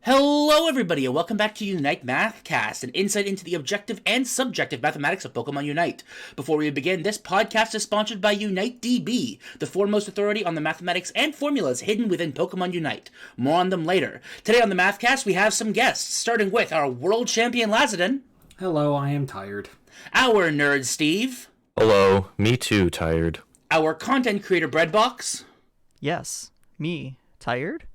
Hello everybody and welcome back to Unite Mathcast, an insight into the objective and subjective mathematics of Pokemon Unite. Before we begin, this podcast is sponsored by UniteDB, the foremost authority on the mathematics and formulas hidden within Pokemon Unite. More on them later. Today on the Mathcast we have some guests, starting with our world champion Lazadin. Hello, I am tired. Our nerd Steve. Hello, me too, tired. Our content creator Breadbox. Yes, me. Tired?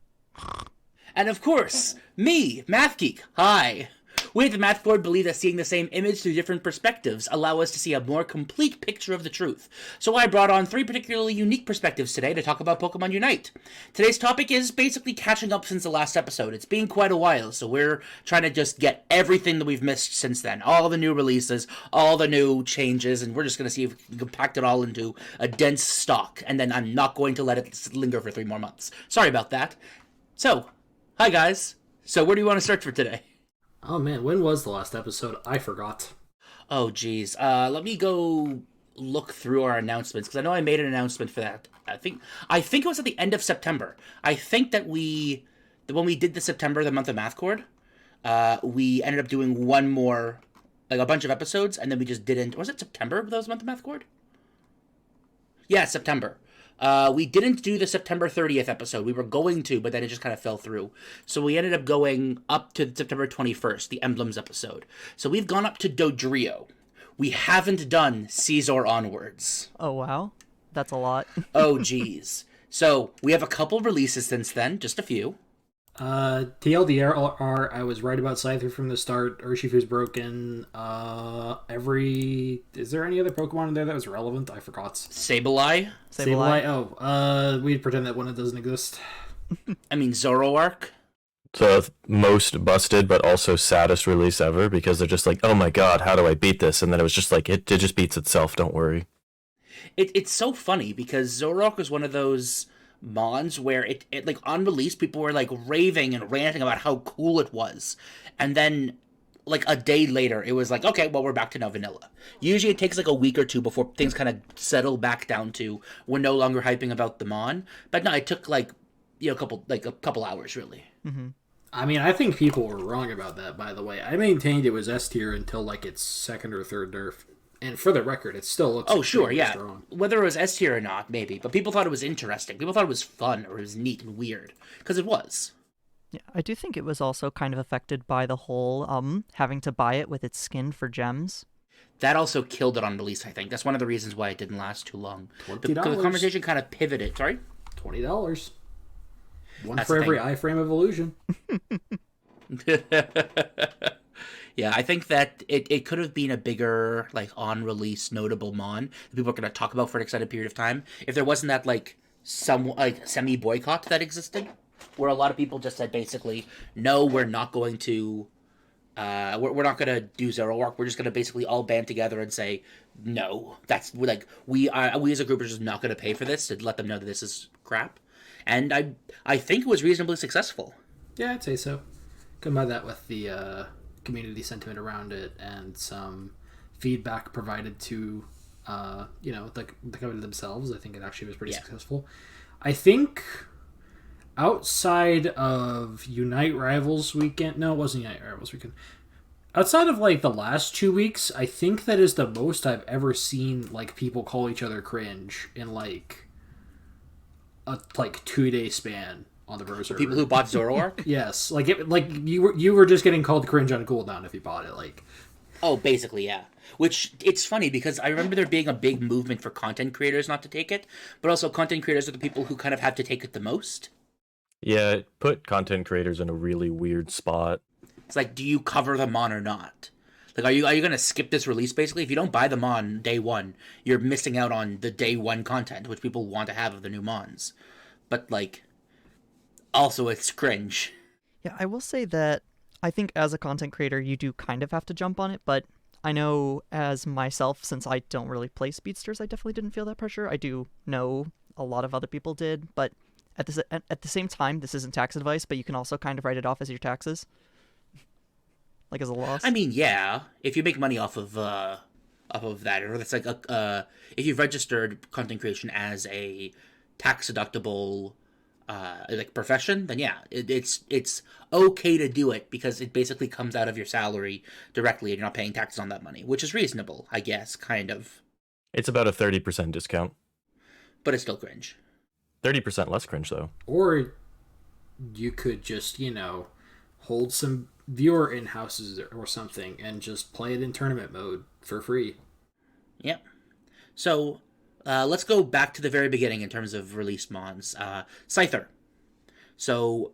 And of course, me, Math Geek. Hi. We at the Math Board believe that seeing the same image through different perspectives allow us to see a more complete picture of the truth. So I brought on three particularly unique perspectives today to talk about Pokemon Unite. Today's topic is basically catching up since the last episode. It's been quite a while, so we're trying to just get everything that we've missed since then. All the new releases, all the new changes, and we're just going to see if we can compact it all into a dense stock. And then I'm not going to let it linger for 3 more months. Sorry about that. So, hi guys. So where do you want to start for today? Oh man, when was the last episode? I forgot. Oh geez. Let me go look through our announcements, because I know I made an announcement for that. I think it was at the end of September. I think that when we did the month of Math Chord, we ended up doing one more, like a bunch of episodes, and then we just didn't. Was it September that was month of Math Chord? Yeah, September. We didn't do the September 30th episode. We were going to, but then it just kind of fell through. So we ended up going up to September 21st, the Emblems episode. So we've gone up to Dodrio. We haven't done Caesar onwards. Oh, wow. That's a lot. Oh, geez. So we have a couple releases since then, just a few. TLDR, I was right about Scyther from the start. Urshifu's broken. Is there any other Pokemon in there that was relevant? I forgot. Sableye. Oh, we'd pretend that one doesn't exist. I mean, Zoroark. The most busted but also saddest release ever, because they're just like, oh my god, how do I beat this? And then it was just like, it just beats itself, don't worry. It's so funny, because Zoroark was one of those Mons where it like on release people were like raving and ranting about how cool it was, and then like a day later it was like, okay, well, we're back to now vanilla. Usually it takes like a week or two before things kind of settle back down to we're no longer hyping about the Mon, but no, it took like a couple hours really. Mm-hmm. I mean, I think people were wrong about that, by the way. I maintained it was S tier until like its second or third nerf. And for the record, it still looks strong. Whether it was S tier or not, maybe. But people thought it was interesting. People thought it was fun, or it was neat and weird. Because it was. Yeah, I do think it was also kind of affected by the whole having to buy it with its skin for gems. That also killed it on release, I think. That's one of the reasons why it didn't last too long. $20. The conversation kind of pivoted. Sorry? $20. One That's for every iframe evolution. Yeah, I think that it could have been a bigger, like, on-release notable Mon that people are going to talk about for an extended period of time if there wasn't that, like, semi-boycott that existed, where a lot of people just said, basically, no, we're not going to, we're not going to do Zoroark, we're just going to basically all band together and say, no, that's, like, we as a group are just not going to pay for this, to let them know that this is crap. And I think it was reasonably successful. Yeah, I'd say so. Combine that with the, community sentiment around it and some feedback provided to the company themselves. I think it actually was pretty successful. I think outside of Unite Rivals weekend, no, it wasn't Unite Rivals weekend, outside of like the last 2 weeks, I think that is the most I've ever seen like people call each other cringe in like a 2-day span on the Bro server. People who bought Zoroark? Yes, you were just getting called cringe on cooldown if you bought it. Like, oh, basically, yeah. Which it's funny because I remember there being a big movement for content creators not to take it, but also content creators are the people who kind of have to take it the most. Yeah, it put content creators in a really weird spot. It's like, do you cover the Mon or not? Like, are you going to skip this release? Basically, if you don't buy the Mon day one, you're missing out on the day one content, which people want to have of the new Mons. But like, also, it's cringe. Yeah, I will say that I think as a content creator, you do kind of have to jump on it, but I know as myself, since I don't really play speedsters, I definitely didn't feel that pressure. I do know a lot of other people did, but at the same time, this isn't tax advice, but you can also kind of write it off as your taxes. Like as a loss. I mean, yeah, if you make money off of that, or that's like if you've registered content creation as a tax deductible like profession, then yeah, it's okay to do it because it basically comes out of your salary directly and you're not paying taxes on that money, which is reasonable, I guess, kind of. It's about a 30% discount. But it's still cringe. 30% less cringe, though. Or you could just, hold some viewer in houses or something and just play it in tournament mode for free. Yep. So let's go back to the very beginning in terms of release mons. Scyther. So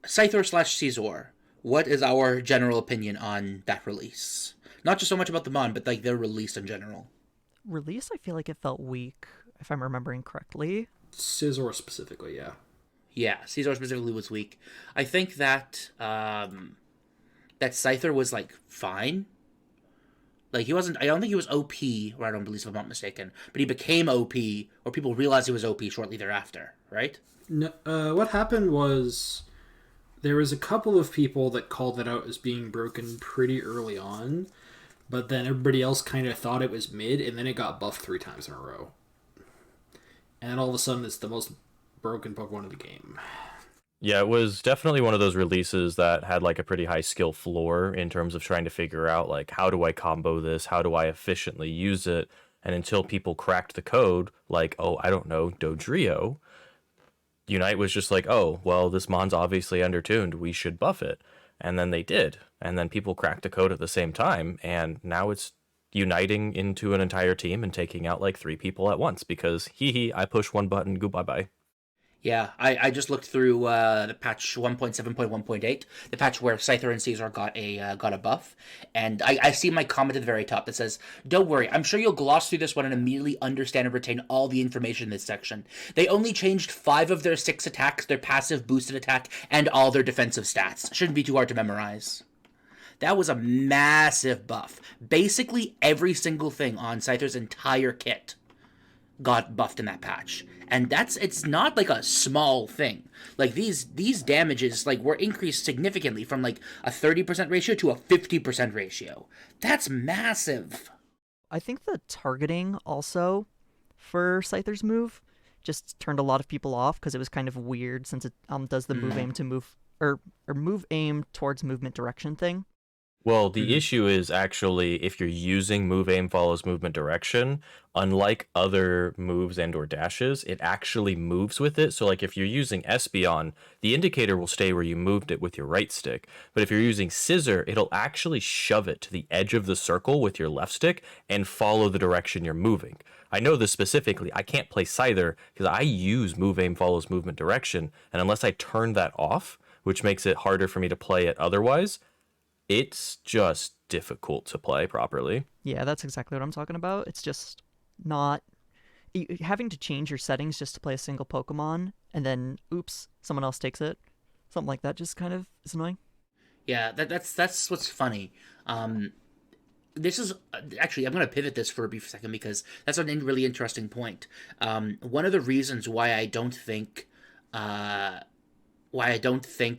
Scyther / Caesar. What is our general opinion on that release? Not just so much about the mon, but like their release in general. Release, I feel like it felt weak, if I'm remembering correctly. Scizor specifically, yeah. Yeah, Caesar specifically was weak. I think that that Scyther was like fine. Like he wasn't. I don't think he was OP, or I don't believe if I'm not mistaken. But he became OP, or people realized he was OP shortly thereafter. Right? No, what happened was there was a couple of people that called it out as being broken pretty early on, but then everybody else kind of thought it was mid, and then it got buffed 3 times in a row. And all of a sudden, it's the most broken Pokemon of the game. Yeah, it was definitely one of those releases that had like a pretty high skill floor in terms of trying to figure out like, how do I combo this? How do I efficiently use it? And until people cracked the code, like, oh, I don't know, Dodrio, Unite was just like, oh, well, this mon's obviously undertuned. We should buff it. And then they did. And then people cracked the code at the same time. And now it's uniting into an entire team and taking out like 3 people at once because, I push one button, go bye-bye. Yeah, I just looked through the patch 1.7.1.8, the patch where Scyther and Caesar got a buff, and I see my comment at the very top that says, "Don't worry, I'm sure you'll gloss through this one and immediately understand and retain all the information in this section. They only changed 5 of their 6 attacks, their passive boosted attack, and all their defensive stats. Shouldn't be too hard to memorize." That was a massive buff. Basically every single thing on Scyther's entire kit got buffed in that patch. And it's not like a small thing. Like these damages like were increased significantly from like a 30% ratio to a 50% ratio. That's massive. I think the targeting also for Scyther's move just turned a lot of people off because it was kind of weird since it does the move aim to move or move aim towards movement direction thing. Well, the issue is actually if you're using move aim follows movement direction, unlike other moves and or dashes, it actually moves with it. So like if you're using Espeon, the indicator will stay where you moved it with your right stick. But if you're using Scissor, it'll actually shove it to the edge of the circle with your left stick and follow the direction you're moving. I know this specifically. I can't play Scyther because I use move aim follows movement direction. And unless I turn that off, which makes it harder for me to play it otherwise, it's just difficult to play properly. Yeah, that's exactly what I'm talking about. It's just not having to change your settings just to play a single Pokemon and then oops, someone else takes it. Something like that just kind of is annoying. Yeah, that's what's funny. This is actually, I'm going to pivot this for a brief second because that's a really interesting point. One of the reasons why I don't think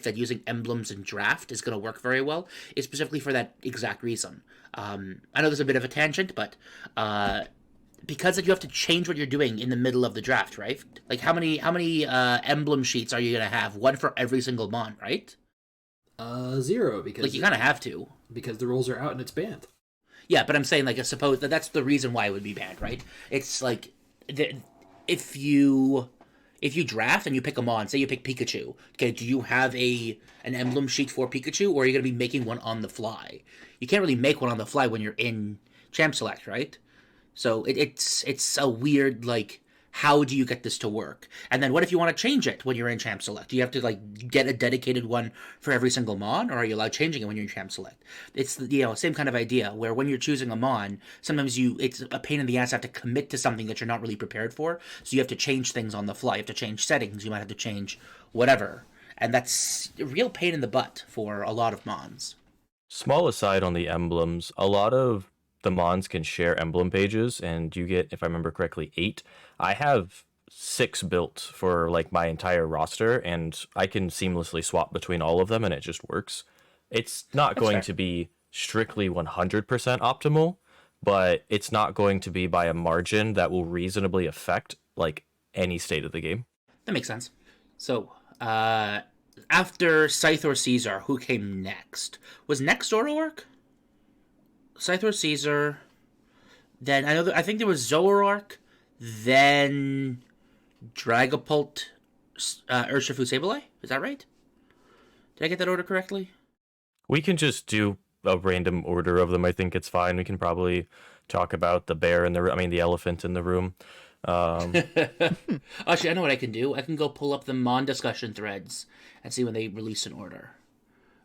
that using emblems in draft is going to work very well is specifically for that exact reason. I know there's a bit of a tangent, but because you have to change what you're doing in the middle of the draft, right? Like how many emblem sheets are you going to have? One for every single mon, right? 0 because like you kind of have to because the rules are out and it's banned. Yeah, but I'm saying like I suppose that's the reason why it would be banned, right? It's like if you draft and you pick a mon, say you pick Pikachu, okay, do you have an emblem sheet for Pikachu, or are you going to be making one on the fly? You can't really make one on the fly when you're in Champ Select, right? So it's a weird, like, how do you get this to work? And then what if you want to change it when you're in Champ Select? Do you have to, like, get a dedicated one for every single mon, or are you allowed changing it when you're in Champ Select? It's, same kind of idea, where when you're choosing a mon, sometimes it's a pain in the ass to have to commit to something that you're not really prepared for, so you have to change things on the fly. You have to change settings, you might have to change whatever. And that's a real pain in the butt for a lot of mons. Small aside on the emblems, a lot of the mons can share emblem pages, and you get, if I remember correctly, 8. I have 6 built for like my entire roster, and I can seamlessly swap between all of them, and it just works. It's not going to be strictly 100% optimal, but it's not going to be by a margin that will reasonably affect like any state of the game. That makes sense. So, after Scythor Caesar, who came next? Was next Zoroark? Scythor Caesar. Then I think there was Zoroark. Then Dragapult, Urshifu Sableye. Is that right? Did I get that order correctly? We can just do a random order of them. I think it's fine. We can probably talk about the bear in the elephant in the room. Actually, I know what I can do. I can go pull up the Mon discussion threads and see when they release an order.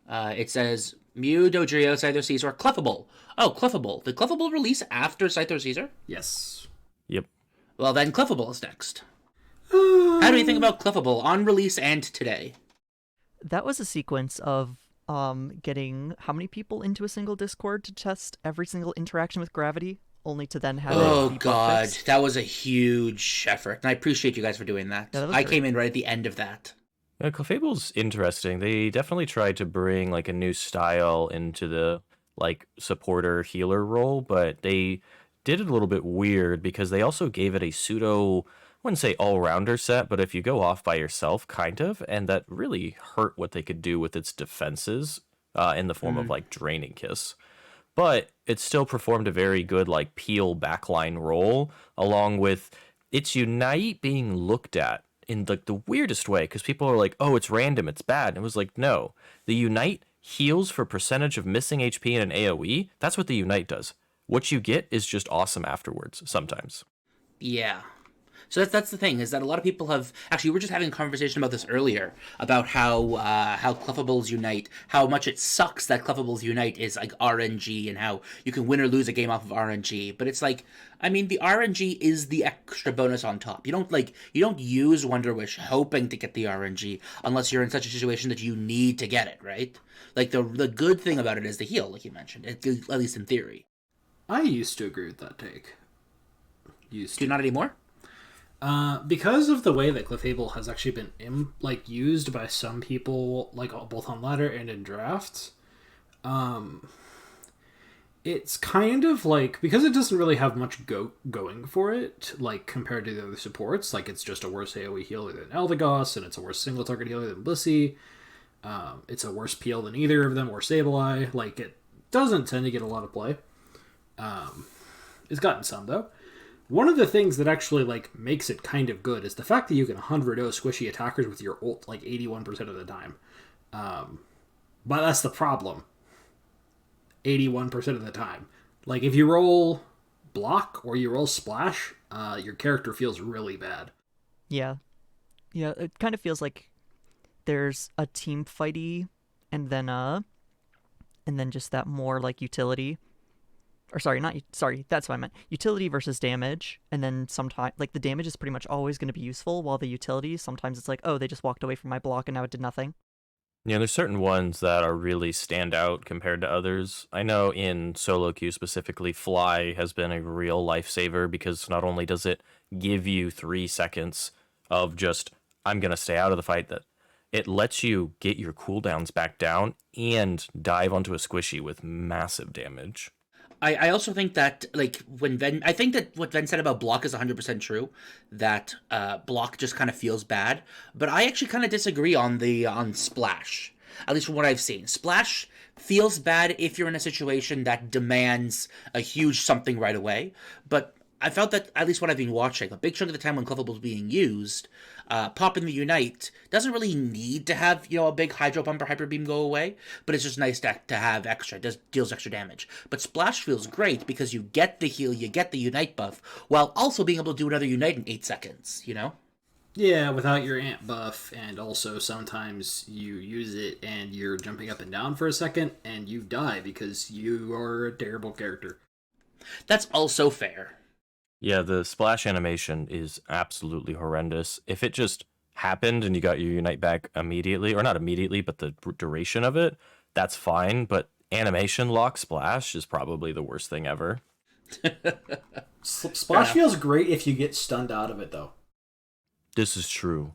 It says Mew, Dodrio, Scyther Caesar, Clefable. Oh, Clefable. Did Clefable release after Scyther Caesar? Yes. Yep. Well, then Clefable is next. How do you think about Clefable on release and today? That was a sequence of getting how many people into a single Discord to test every single interaction with Gravity, only to then have it be bug God, fixed. that was a huge effort, and I appreciate you guys for doing that. Yeah, that was I great. came in right at the end of that. Clefable's interesting. They definitely tried to bring like a new style into the like supporter healer role, but they did it a little bit weird because they also gave it a pseudo, I wouldn't say all-rounder set, but if you go off by yourself, kind of, and that really hurt what they could do with its defenses in the form of like Draining Kiss. But it still performed a very good like peel backline role, along with its Unite being looked at in like the weirdest way, because people are like, oh, it's random, it's bad. And it was like, no, the Unite heals for percentage of missing HP in an AoE. That's what the Unite does. What you get is just awesome afterwards sometimes. Yeah. So that's the thing, is that a lot of people have... Actually, we were just having a conversation about this earlier, about how Clefable's Unite, how much it sucks that Clefable's Unite is like RNG, and how you can win or lose a game off of RNG. But it's like, I mean, the RNG is the extra bonus on top. You don't use Wonder Wish hoping to get the RNG unless you're in such a situation that you need to get it, right? Like, the good thing about it is the heal, like you mentioned, at least in theory. I used to agree with that take. Used Do to. not anymore? Because of the way that Clefable has actually been used by some people, like both on ladder and in drafts, it's kind of like, because it doesn't really have much going for it, like compared to the other supports, like it's just a worse AoE healer than Eldegoss, and it's a worse single target healer than Blissey. It's a worse peel than either of them, or Sableye. Like, it doesn't tend to get a lot of play. It's gotten some though. One of the things that actually like makes it kind of good is the fact that you can 100-0 squishy attackers with your ult like 81% of the time. But that's the problem. 81% of the time. Like, if you roll block or you roll splash, your character feels really bad. Yeah, it kind of feels like there's a team fighty, and then just that more like utility. Or sorry, that's what I meant. Utility versus damage, and then sometimes, like, the damage is pretty much always going to be useful, while the utility, sometimes it's like, oh, they just walked away from my block and now it did nothing. Yeah, there's certain ones that are really stand out compared to others. I know in solo queue specifically, Fly has been a real lifesaver, because not only does it give you 3 seconds of just, I'm going to stay out of the fight, that it lets you get your cooldowns back down and dive onto a squishy with massive damage. I also think that, like, I think that what Ven said about block is 100% true, that block just kind of feels bad, but I actually kind of disagree on Splash, at least from what I've seen. Splash feels bad if you're in a situation that demands a huge something right away, but I felt that, at least what I've been watching, a big chunk of the time when Clefable's being used, popping the Unite doesn't really need to have, a big Hydro Pump or Hyper Beam go away, but it's just nice to have extra. It deals extra damage. But Splash feels great because you get the heal, you get the Unite buff, while also being able to do another Unite in 8 seconds, Yeah, without your ant buff, and also sometimes you use it and you're jumping up and down for a second and you die because you are a terrible character. That's also fair. Yeah, the splash animation is absolutely horrendous. If it just happened and you got your Unite back immediately, or not immediately, but the duration of it, that's fine. But animation lock splash is probably the worst thing ever. Splash feels great if you get stunned out of it, though. This is true.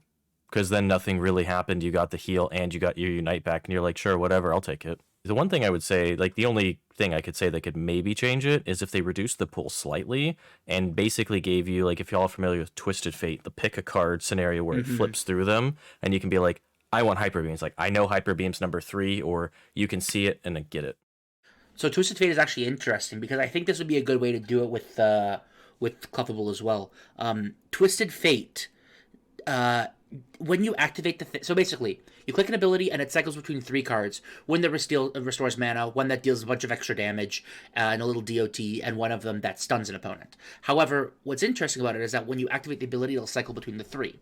Because then nothing really happened. You got the heal and you got your Unite back, and you're like, sure, whatever, I'll take it. The one thing I would say, like the only thing I could say that could maybe change it is if they reduced the pool slightly and basically gave you, like, if y'all are familiar with Twisted Fate, the pick a card scenario where it flips through them and you can be like, I want Hyper Beams. Like, I know Hyper Beams number 3, or you can see it and then get it. So Twisted Fate is actually interesting because I think this would be a good way to do it with Clefable as well. Twisted Fate, when you activate so basically you click an ability and it cycles between 3 cards. One that restores mana, one that deals a bunch of extra damage, and a little DOT, and one of them that stuns an opponent. However, what's interesting about it is that when you activate the ability, it'll cycle between the 3.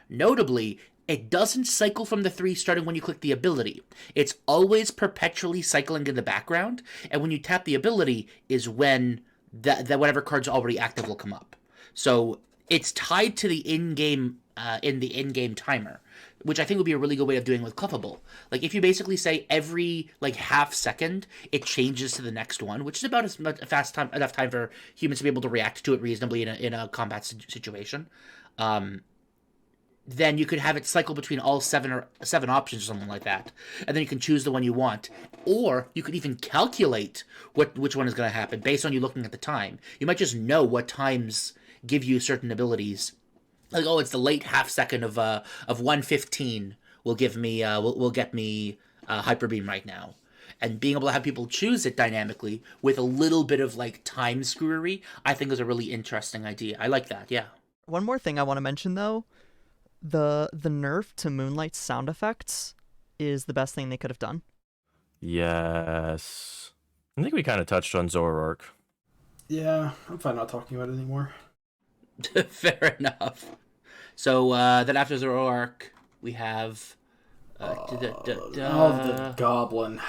Notably, it doesn't cycle from the 3 starting when you click the ability. It's always perpetually cycling in the background, and when you tap the ability is when that whatever card's already active will come up. So it's tied to the in-game timer, which I think would be a really good way of doing with Clefable. Like, if you basically say every, like, half second, it changes to the next one, which is about enough time for humans to be able to react to it reasonably in a combat situation. Then you could have it cycle between all seven options or something like that, and then you can choose the one you want, or you could even calculate which one is going to happen based on you looking at the time. You might just know what times give you certain abilities. Like, oh, it's the late half second of 1:15 will give me will get me Hyper Beam right now, and being able to have people choose it dynamically with a little bit of, like, time screwery, I think is a really interesting idea. I like that. Yeah. One more thing I want to mention though, the nerf to Moonlight's sound effects is the best thing they could have done. Yes. I think we kind of touched on Zoroark. Yeah, I'm fine not talking about it anymore. Fair enough. So then after Zoroark, we have the Goblin.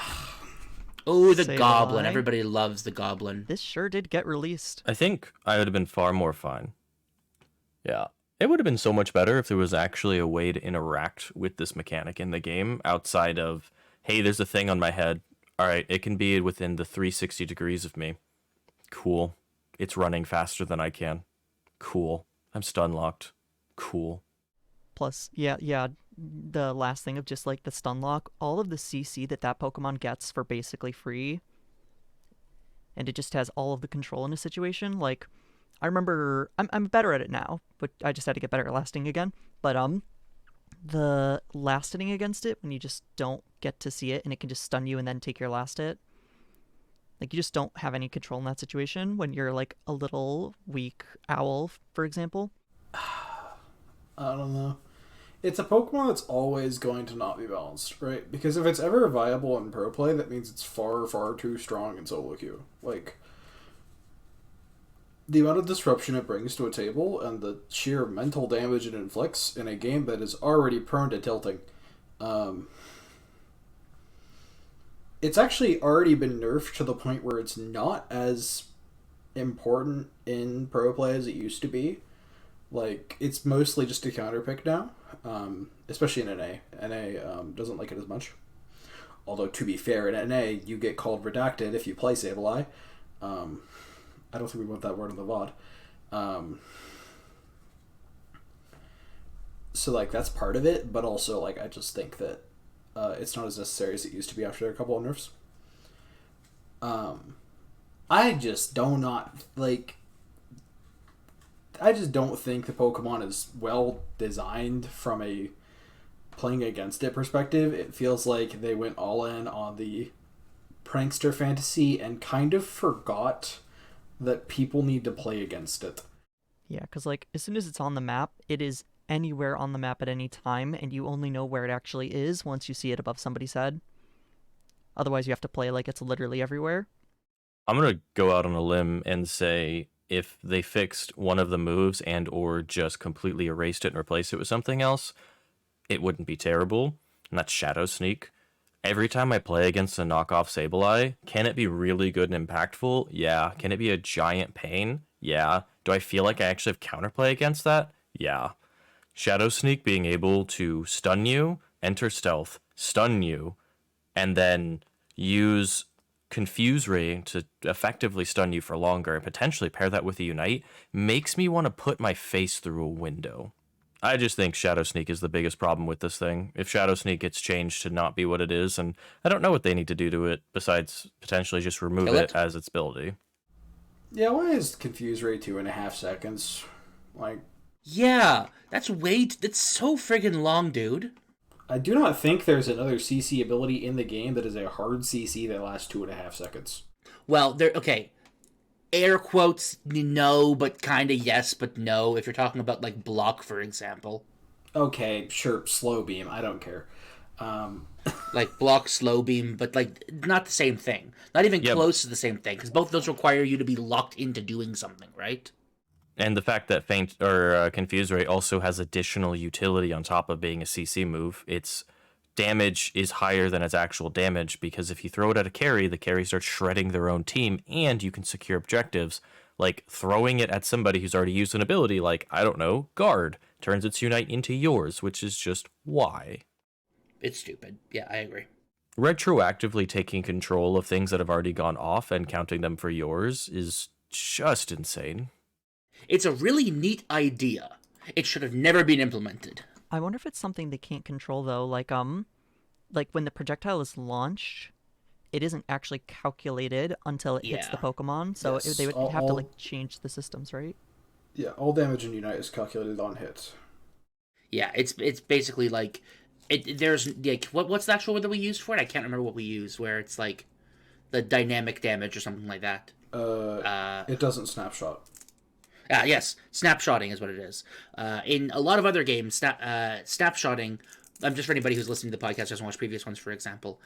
Oh, the Say Goblin. I. Everybody loves the Goblin. This sure did get released. I think I would have been far more fine. Yeah. It would have been so much better if there was actually a way to interact with this mechanic in the game outside of, hey, there's a thing on my head. All right, it can be within the 360 degrees of me. Cool. It's running faster than I can. Cool. I'm stun locked. Cool. Plus, yeah, the last thing of just like the stun lock, all of the CC that Pokemon gets for basically free, and it just has all of the control in a situation. Like, I remember, I'm better at it now, but I just had to get better at lasting again. But the last hitting against it, when you just don't get to see it and it can just stun you and then take your last hit, like, you just don't have any control in that situation when you're like a little weak owl, for example. I don't know. It's a Pokemon that's always going to not be balanced, right? Because if it's ever viable in pro play, that means it's far, far too strong in solo queue. Like, the amount of disruption it brings to a table and the sheer mental damage it inflicts in a game that is already prone to tilting. It's actually already been nerfed to the point where it's not as important in pro play as it used to be. Like, it's mostly just a counter pick now, especially in NA. NA doesn't like it as much. Although, to be fair, in NA, you get called redacted if you play Sableye. I don't think we want that word on the VOD. So, like, that's part of it, but also, like, I just think that it's not as necessary as it used to be after a couple of nerfs. I just don't think the Pokemon is well designed from a playing against it perspective. It feels like they went all in on the prankster fantasy and kind of forgot that people need to play against it. Yeah, because, like, as soon as it's on the map, it is anywhere on the map at any time, and you only know where it actually is once you see it above somebody's head. Otherwise, you have to play like it's literally everywhere. I'm going to go out on a limb and say if they fixed one of the moves and or just completely erased it and replaced it with something else, it wouldn't be terrible. And that's Shadow Sneak. Every time I play against a knockoff Sableye, can it be really good and impactful? Yeah. Can it be a giant pain? Yeah. Do I feel like I actually have counterplay against that? Yeah. Shadow Sneak being able to stun you, enter stealth, stun you, and then use Confuse Ray to effectively stun you for longer and potentially pair that with a Unite makes me want to put my face through a window. I just think Shadow Sneak is the biggest problem with this thing. If Shadow Sneak gets changed to not be what it is, and I don't know what they need to do to it besides potentially just remove Kill it it? as its ability. Yeah, why is confuse rate 2.5 seconds? Like, Yeah, that's so friggin' long, dude. I do not think there's another CC ability in the game that is a hard CC that lasts 2.5 seconds. Well, okay. Air quotes, no, but kind of yes, but no. If you're talking about like block, for example, Okay, sure, slow beam. I don't care. like block, slow beam, but like not the same thing. Not even Yep. close to the same thing, because both of those require you to be locked into doing something, right? And the fact that Faint or Confuse Ray also has additional utility on top of being a CC move, its damage is higher than its actual damage because if you throw it at a carry, the carry starts shredding their own team and you can secure objectives. Like throwing it at somebody who's already used an ability, like, I don't know, Guard, turns its Unite into yours, which is just why. It's stupid. Yeah, I agree. Retroactively taking control of things that have already gone off and counting them for yours is just insane. It's a really neat idea. It should have never been implemented. I wonder if it's something they can't control though. Like when the projectile is launched, it isn't actually calculated until it hits the Yeah. Pokemon. So Yes, they would have to all- like change the systems, right? Yeah, all damage in Unite is calculated on hits. Yeah, it's basically like there's like what's the actual word that we used for it? I can't remember what we used. Where it's like the dynamic damage or something like that. It doesn't snapshot. Yes, snapshotting is what it is. In a lot of other games, snapshotting, just for anybody who's listening to the podcast, doesn't watch previous ones, for example,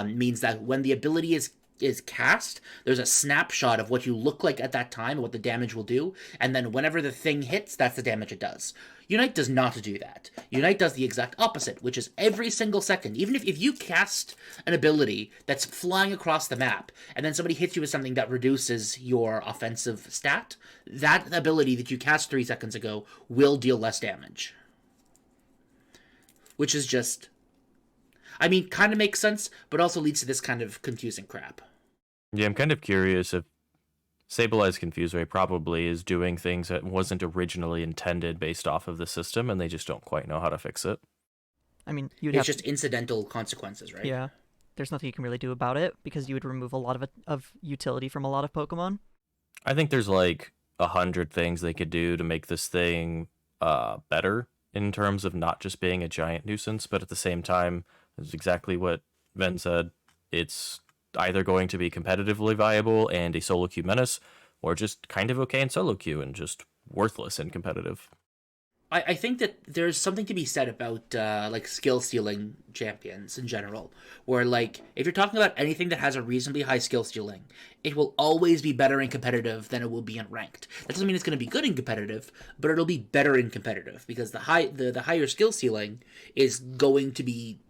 means that when the ability is cast, there's a snapshot of what you look like at that time and what the damage will do, and then whenever the thing hits, that's the damage it does. Unite does not do that. Unite does the exact opposite, which is every single second. Even if you cast an ability that's flying across the map, and then somebody hits you with something that reduces your offensive stat, that ability that you cast 3 seconds ago will deal less damage. Which is just... I mean, kind of makes sense, but also leads to this kind of confusing crap. Yeah, I'm kind of curious if Sableye Confuse Ray probably is doing things that wasn't originally intended based off of the system, and they just don't quite know how to fix it. I mean, you'd It's have just incidental consequences, right? yeah. There's nothing you can really do about it because you would remove a lot of utility from a lot of Pokemon. I think there's like 100 things they could do to make this thing better in terms of not just being a giant nuisance, but at the same time, it's exactly what Ven said. It's either going to be competitively viable and a solo queue menace, or just kind of okay in solo queue and just worthless in competitive. I think that there's something to be said about like skill ceiling champions in general, where like if you're talking about anything that has a reasonably high skill ceiling, it will always be better in competitive than it will be in ranked. That doesn't mean it's going to be good in competitive, but it'll be better in competitive because the higher skill ceiling is going to be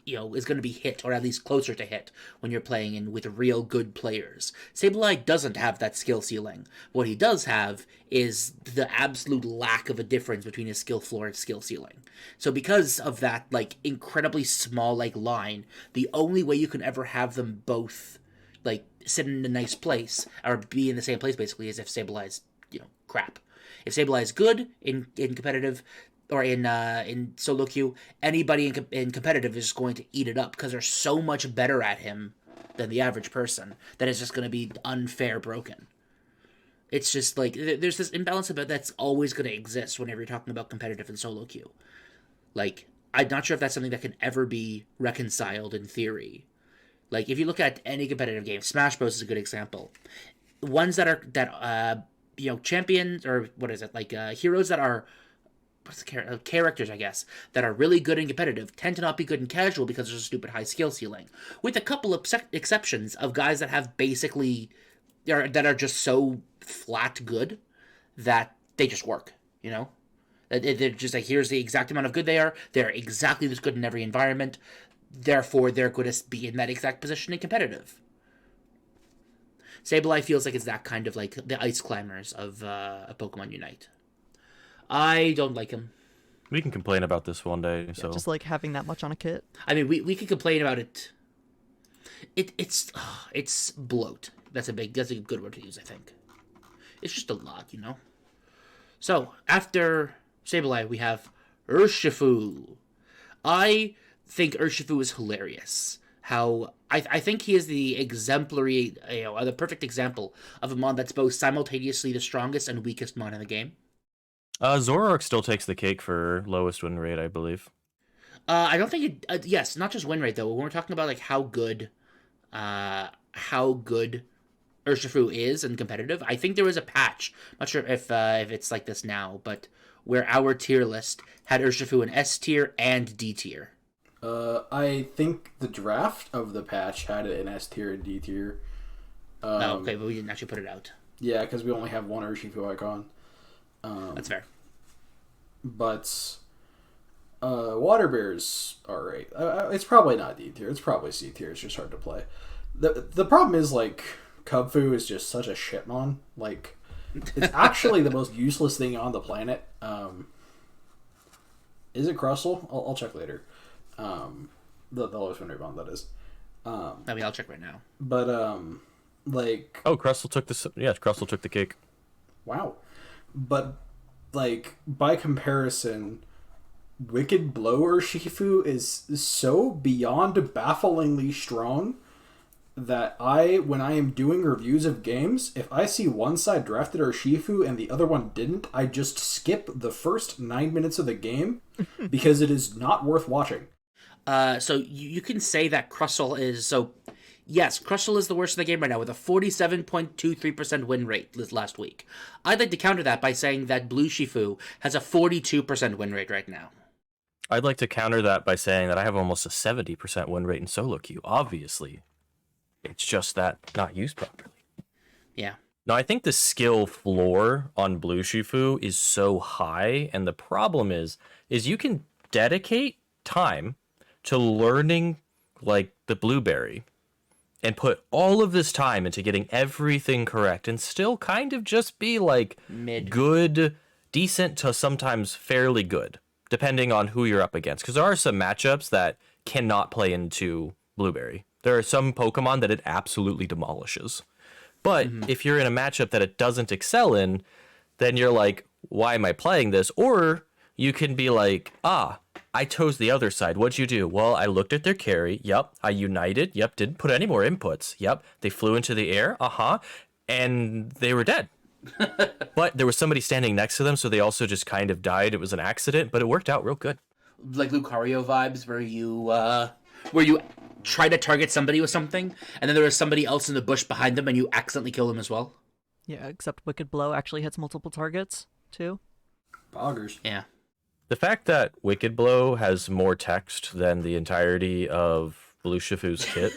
is going to be hit, or at least closer to hit, when you're playing in with real good players. Sableye doesn't have that skill ceiling. What he does have is the absolute lack of a difference between his skill floor and skill ceiling. So because of that, like, incredibly small, like, line, the only way you can ever have them both, like, sit in a nice place, or be in the same place, basically, is if Sableye's, crap. If Sableye is good in competitive, or in solo queue, anybody in competitive is going to eat it up because they're so much better at him than the average person that it's just going to be unfair broken. It's just like there's this imbalance about that's always going to exist whenever you're talking about competitive and solo queue. Like, I'm not sure if that's something that can ever be reconciled in theory. Like, if you look at any competitive game, Smash Bros is a good example. Ones that are champions, or what is it, like heroes that are characters, I guess, that are really good in competitive tend to not be good in casual because there's a stupid high skill ceiling. With a couple of exceptions of guys that have basically, that are just so flat good that they just work, They're just like, here's the exact amount of good they are. They're exactly this good in every environment. Therefore, they're going to be in that exact position in competitive. Sableye feels like it's that kind of like the ice climbers of Pokemon Unite. I don't like him. We can complain about this one day. So Just like having that much on a kit. I mean, we could complain about it. It's bloat. That's a good word to use, I think. It's just a lot, So after Sableye, we have Urshifu. I think Urshifu is hilarious. How I think he is the exemplary, the perfect example of a mon that's both simultaneously the strongest and weakest mon in the game. Zoroark still takes the cake for lowest win rate, I believe. I don't think it. Yes, not just win rate though. When we're talking about like how good Urshifu is and competitive, I think there was a patch. Not sure if it's like this now, but where our tier list had Urshifu in S tier and D tier. I think the draft of the patch had it in S tier and D tier. Okay, but we didn't actually put it out. Yeah, because we only have one Urshifu icon. That's fair. But Water Bear's alright. It's probably not D tier. It's probably C tier. It's just hard to play. The problem is, like, Kubfu is just such a shitmon. Like, it's actually the most useless thing on the planet. Is it Crustle? I'll check later. The lowest win rate bond, that is. I'll check right now. But like, Crustle took Crustle took the cake. Wow. But like, by comparison, Wicked Blow Urshifu is so beyond bafflingly strong that when I am doing reviews of games, if I see one side drafted Urshifu and the other one didn't, I just skip the first 9 minutes of the game because it is not worth watching. So you can say that Crustle is... So, yes, Crustle is the worst in the game right now with a 47.23% win rate this last week. I'd like to counter that by saying that Blue Shifu has a 42% win rate right now. I'd like to counter that by saying that I have almost a 70% win rate in solo queue. Obviously, it's just that not used properly. Yeah. No, I think the skill floor on Blue Shifu is so high, and the problem is you can dedicate time to learning, like, the Blueberry, and put all of this time into getting everything correct, and still kind of just be, like, Mid. good, decent to sometimes fairly good, depending on who you're up against. Because there are some matchups that cannot play into Blueberry. There are some Pokemon that it absolutely demolishes. But if you're in a matchup that it doesn't excel in, then you're like, why am I playing this? Or you can be like, I chose the other side. What'd you do? Well, I looked at their carry. Yep. I united. Yep. Didn't put any more inputs. Yep. They flew into the air. And they were dead. But there was somebody standing next to them, so they also just kind of died. It was an accident, but it worked out real good. Like Lucario vibes where you try to target somebody with something, and then there was somebody else in the bush behind them, and you accidentally kill them as well. Yeah, except Wicked Blow actually hits multiple targets, too. Boggers. Yeah. The fact that Wicked Blow has more text than the entirety of Blue Shifu's kit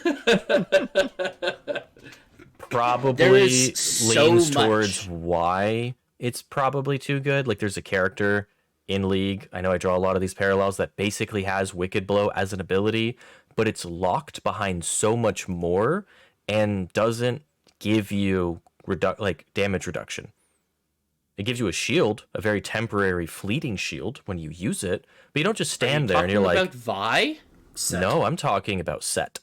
probably leans towards why it's probably too good. Like, there's a character in League, I know I draw a lot of these parallels, that basically has Wicked Blow as an ability, but it's locked behind so much more and doesn't give you damage reduction. It gives you a shield, a very temporary, fleeting shield when you use it, but you don't just stand there and you're like... about Vi? Set. No, I'm talking about Set.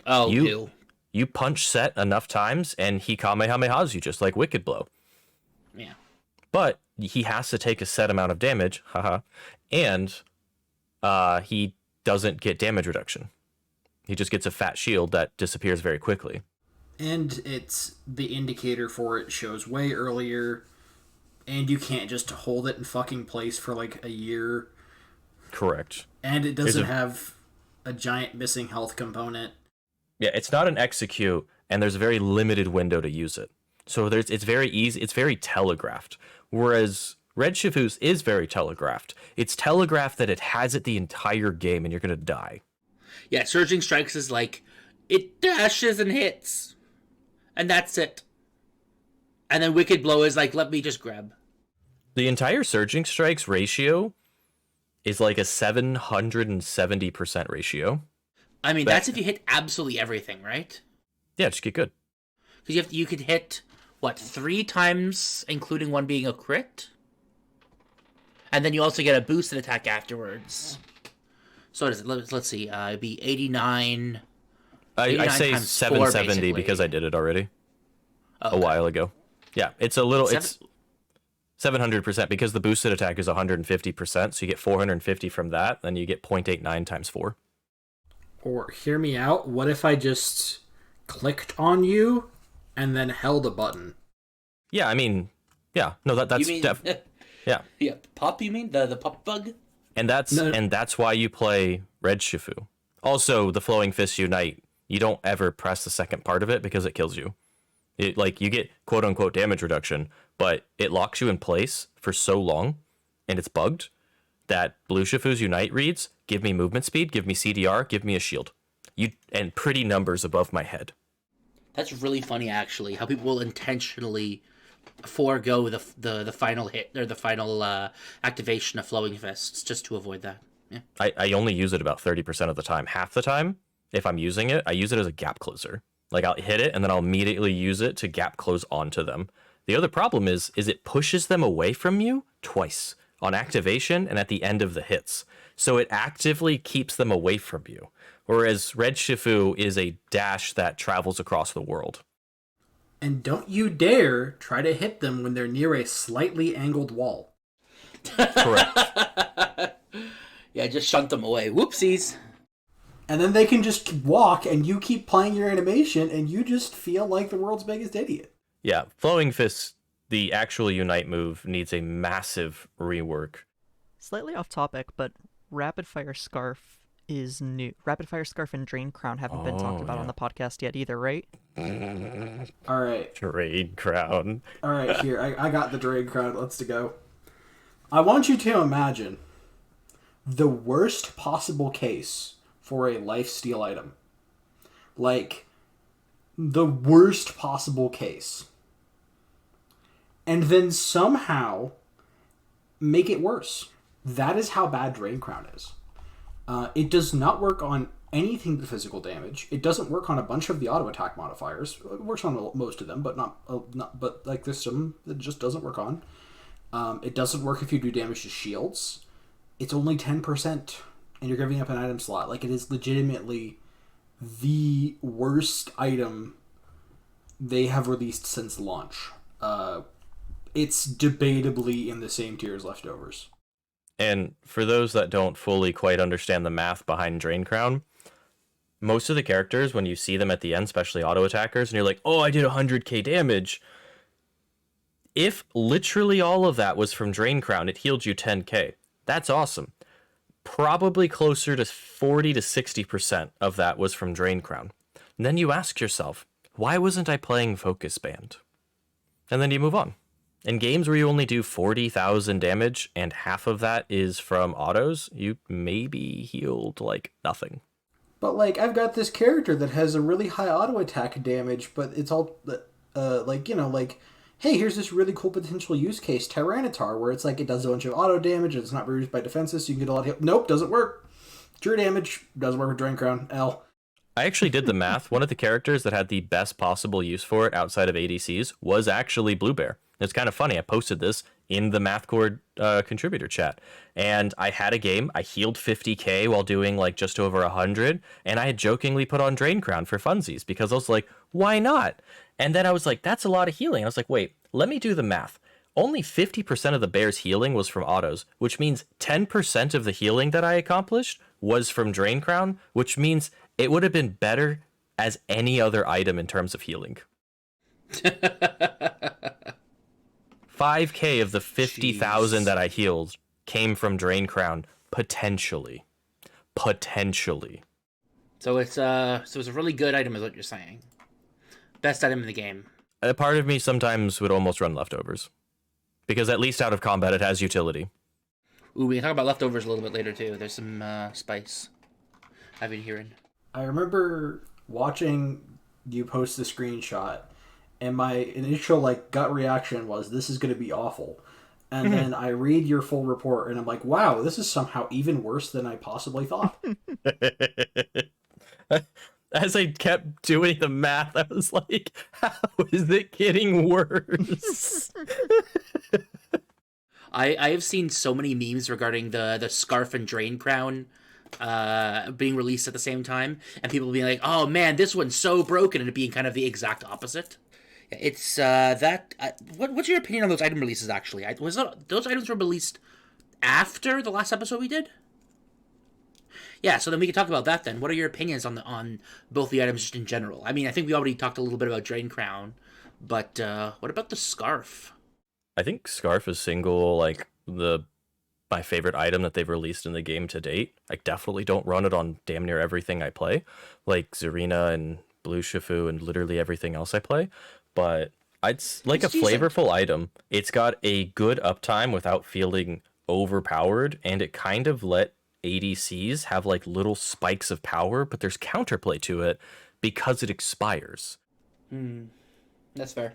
Oh, you punch Set enough times and he Kamehamehas you just like Wicked Blow. Yeah. But he has to take a set amount of damage, and he doesn't get damage reduction. He just gets a fat shield that disappears very quickly. And it's the indicator for it shows way earlier, and you can't just hold it in fucking place for like a year. Correct. And it doesn't have a giant missing health component. Yeah, it's not an execute, and there's a very limited window to use it. So it's very easy, it's very telegraphed. Whereas Red Shifu's is very telegraphed. It's telegraphed that it has it the entire game and you're going to die. Yeah, Surging Strikes is like, it dashes and hits. And that's it. And then Wicked Blow is like, let me just grab. The entire Surging Strikes ratio is like a 770% ratio. I mean, that's if you hit absolutely everything, right? Yeah, just get good. Because you could hit, 3 times, including one being a crit? And then you also get a boosted attack afterwards. So what is it? Let's see. It'd be 89... I say 770 because I did it already a while ago. Yeah, it's a little... It's 700% because the boosted attack is 150%, so you get 450 from that, then you get 0.89 times 4. Or hear me out, what if I just clicked on you and then held a button? Yeah, I mean, yeah, no, that's You mean, yeah. Yeah, pop, you mean? The pop bug? And that's why you play Red Shifu. Also, the Flowing Fist Unite, you don't ever press the second part of it because it kills you. It, like, you get quote-unquote damage reduction, but it locks you in place for so long, and it's bugged, that Blue Shifu's Unite reads, give me movement speed, give me CDR, give me a shield. And pretty numbers above my head. That's really funny, actually, how people will intentionally forego the final hit, or the final activation of Flowing Fists, just to avoid that. Yeah. I only use it about 30% of the time. Half the time, if I'm using it, I use it as a gap closer. Like, I'll hit it, and then I'll immediately use it to gap close onto them. The other problem is it pushes them away from you twice, on activation and at the end of the hits. So it actively keeps them away from you. Whereas Red Shifu is a dash that travels across the world. And don't you dare try to hit them when they're near a slightly angled wall. Correct. Yeah, just shunt them away. Whoopsies. And then they can just walk, and you keep playing your animation, and you just feel like the world's biggest idiot. Yeah, Flowing Fist, the actual Unite move, needs a massive rework. Slightly off topic, but Rapid Fire Scarf is new. Rapid Fire Scarf and Drain Crown haven't been talked about on the podcast yet either, right? All right. Drain Crown. All right, here. I got the Drain Crown. Let's go. I want you to imagine the worst possible case for a lifesteal item. Like, the worst possible case. And then somehow make it worse. That is how bad Drain Crown is. It does not work on anything but physical damage. It doesn't work on a bunch of the auto attack modifiers. It works on most of them, but but like there's some that it just doesn't work on. It doesn't work if you do damage to shields. It's only 10%, and you're giving up an item slot. Like, it is legitimately the worst item they have released since launch. It's debatably in the same tier as Leftovers. And for those that don't fully quite understand the math behind Drain Crown, most of the characters, when you see them at the end, especially auto attackers, and you're like, oh, I did 100k damage. If literally all of that was from Drain Crown, it healed you 10k. That's awesome. Probably closer to 40 to 60% of that was from Drain Crown. And then you ask yourself, why wasn't I playing Focus Band? And then you move on. In games where you only do 40,000 damage and half of that is from autos, you maybe healed like nothing. But, like, I've got this character that has a really high auto attack damage, but it's all, like, you know, like, hey, here's this really cool potential use case, Tyranitar, where it's like it does a bunch of auto damage and it's not reduced by defenses, so you can get a lot of heal. Nope, doesn't work. True damage, doesn't work with Drain Crown. L. I actually did the math. One of the characters that had the best possible use for it outside of ADCs was actually Blue Bear. It's kind of funny. I posted this in the Mathcord contributor chat. And I had a game. I healed 50k while doing like just over 100. And I had jokingly put on Drain Crown for funsies because I was like, why not? And then I was like, that's a lot of healing. I was like, wait, let me do the math. Only 50% of the bear's healing was from autos, which means 10% of the healing that I accomplished was from Drain Crown, which means it would have been better as any other item in terms of healing. 5k of the 50,000 that I healed came from Drain Crown, potentially. So it's a really good item, is what you're saying. Best item in the game. A part of me sometimes would almost run Leftovers, because at least out of combat it has utility. Ooh, we can talk about Leftovers a little bit later too. There's some spice I've been hearing. I remember watching you post the screenshot, and my initial like gut reaction was, this is going to be awful. And then I read your full report, and I'm like, wow, this is somehow even worse than I possibly thought. As I kept doing the math, I was like, how is it getting worse? I have seen so many memes regarding the Scarf and Drain Crown being released at the same time, and people being like, oh man, this one's so broken, and it being kind of the exact opposite. It's what's your opinion on those item releases? Actually, those items were released after the last episode we did? Yeah, so then we can talk about that then. What are your opinions on both the items just in general? I mean, I think we already talked a little bit about Drain Crown, but what about the scarf? I think Scarf is single like the my favorite item that they've released in the game to date. I definitely don't run it on damn near everything I play, like Zarina and Blue Shifu and literally everything else I play. But it's like It's a decent. flavorful item. It's got a good uptime without feeling overpowered, and it kind of let ADCs have like little spikes of power, but there's counterplay to it because it expires. That's fair.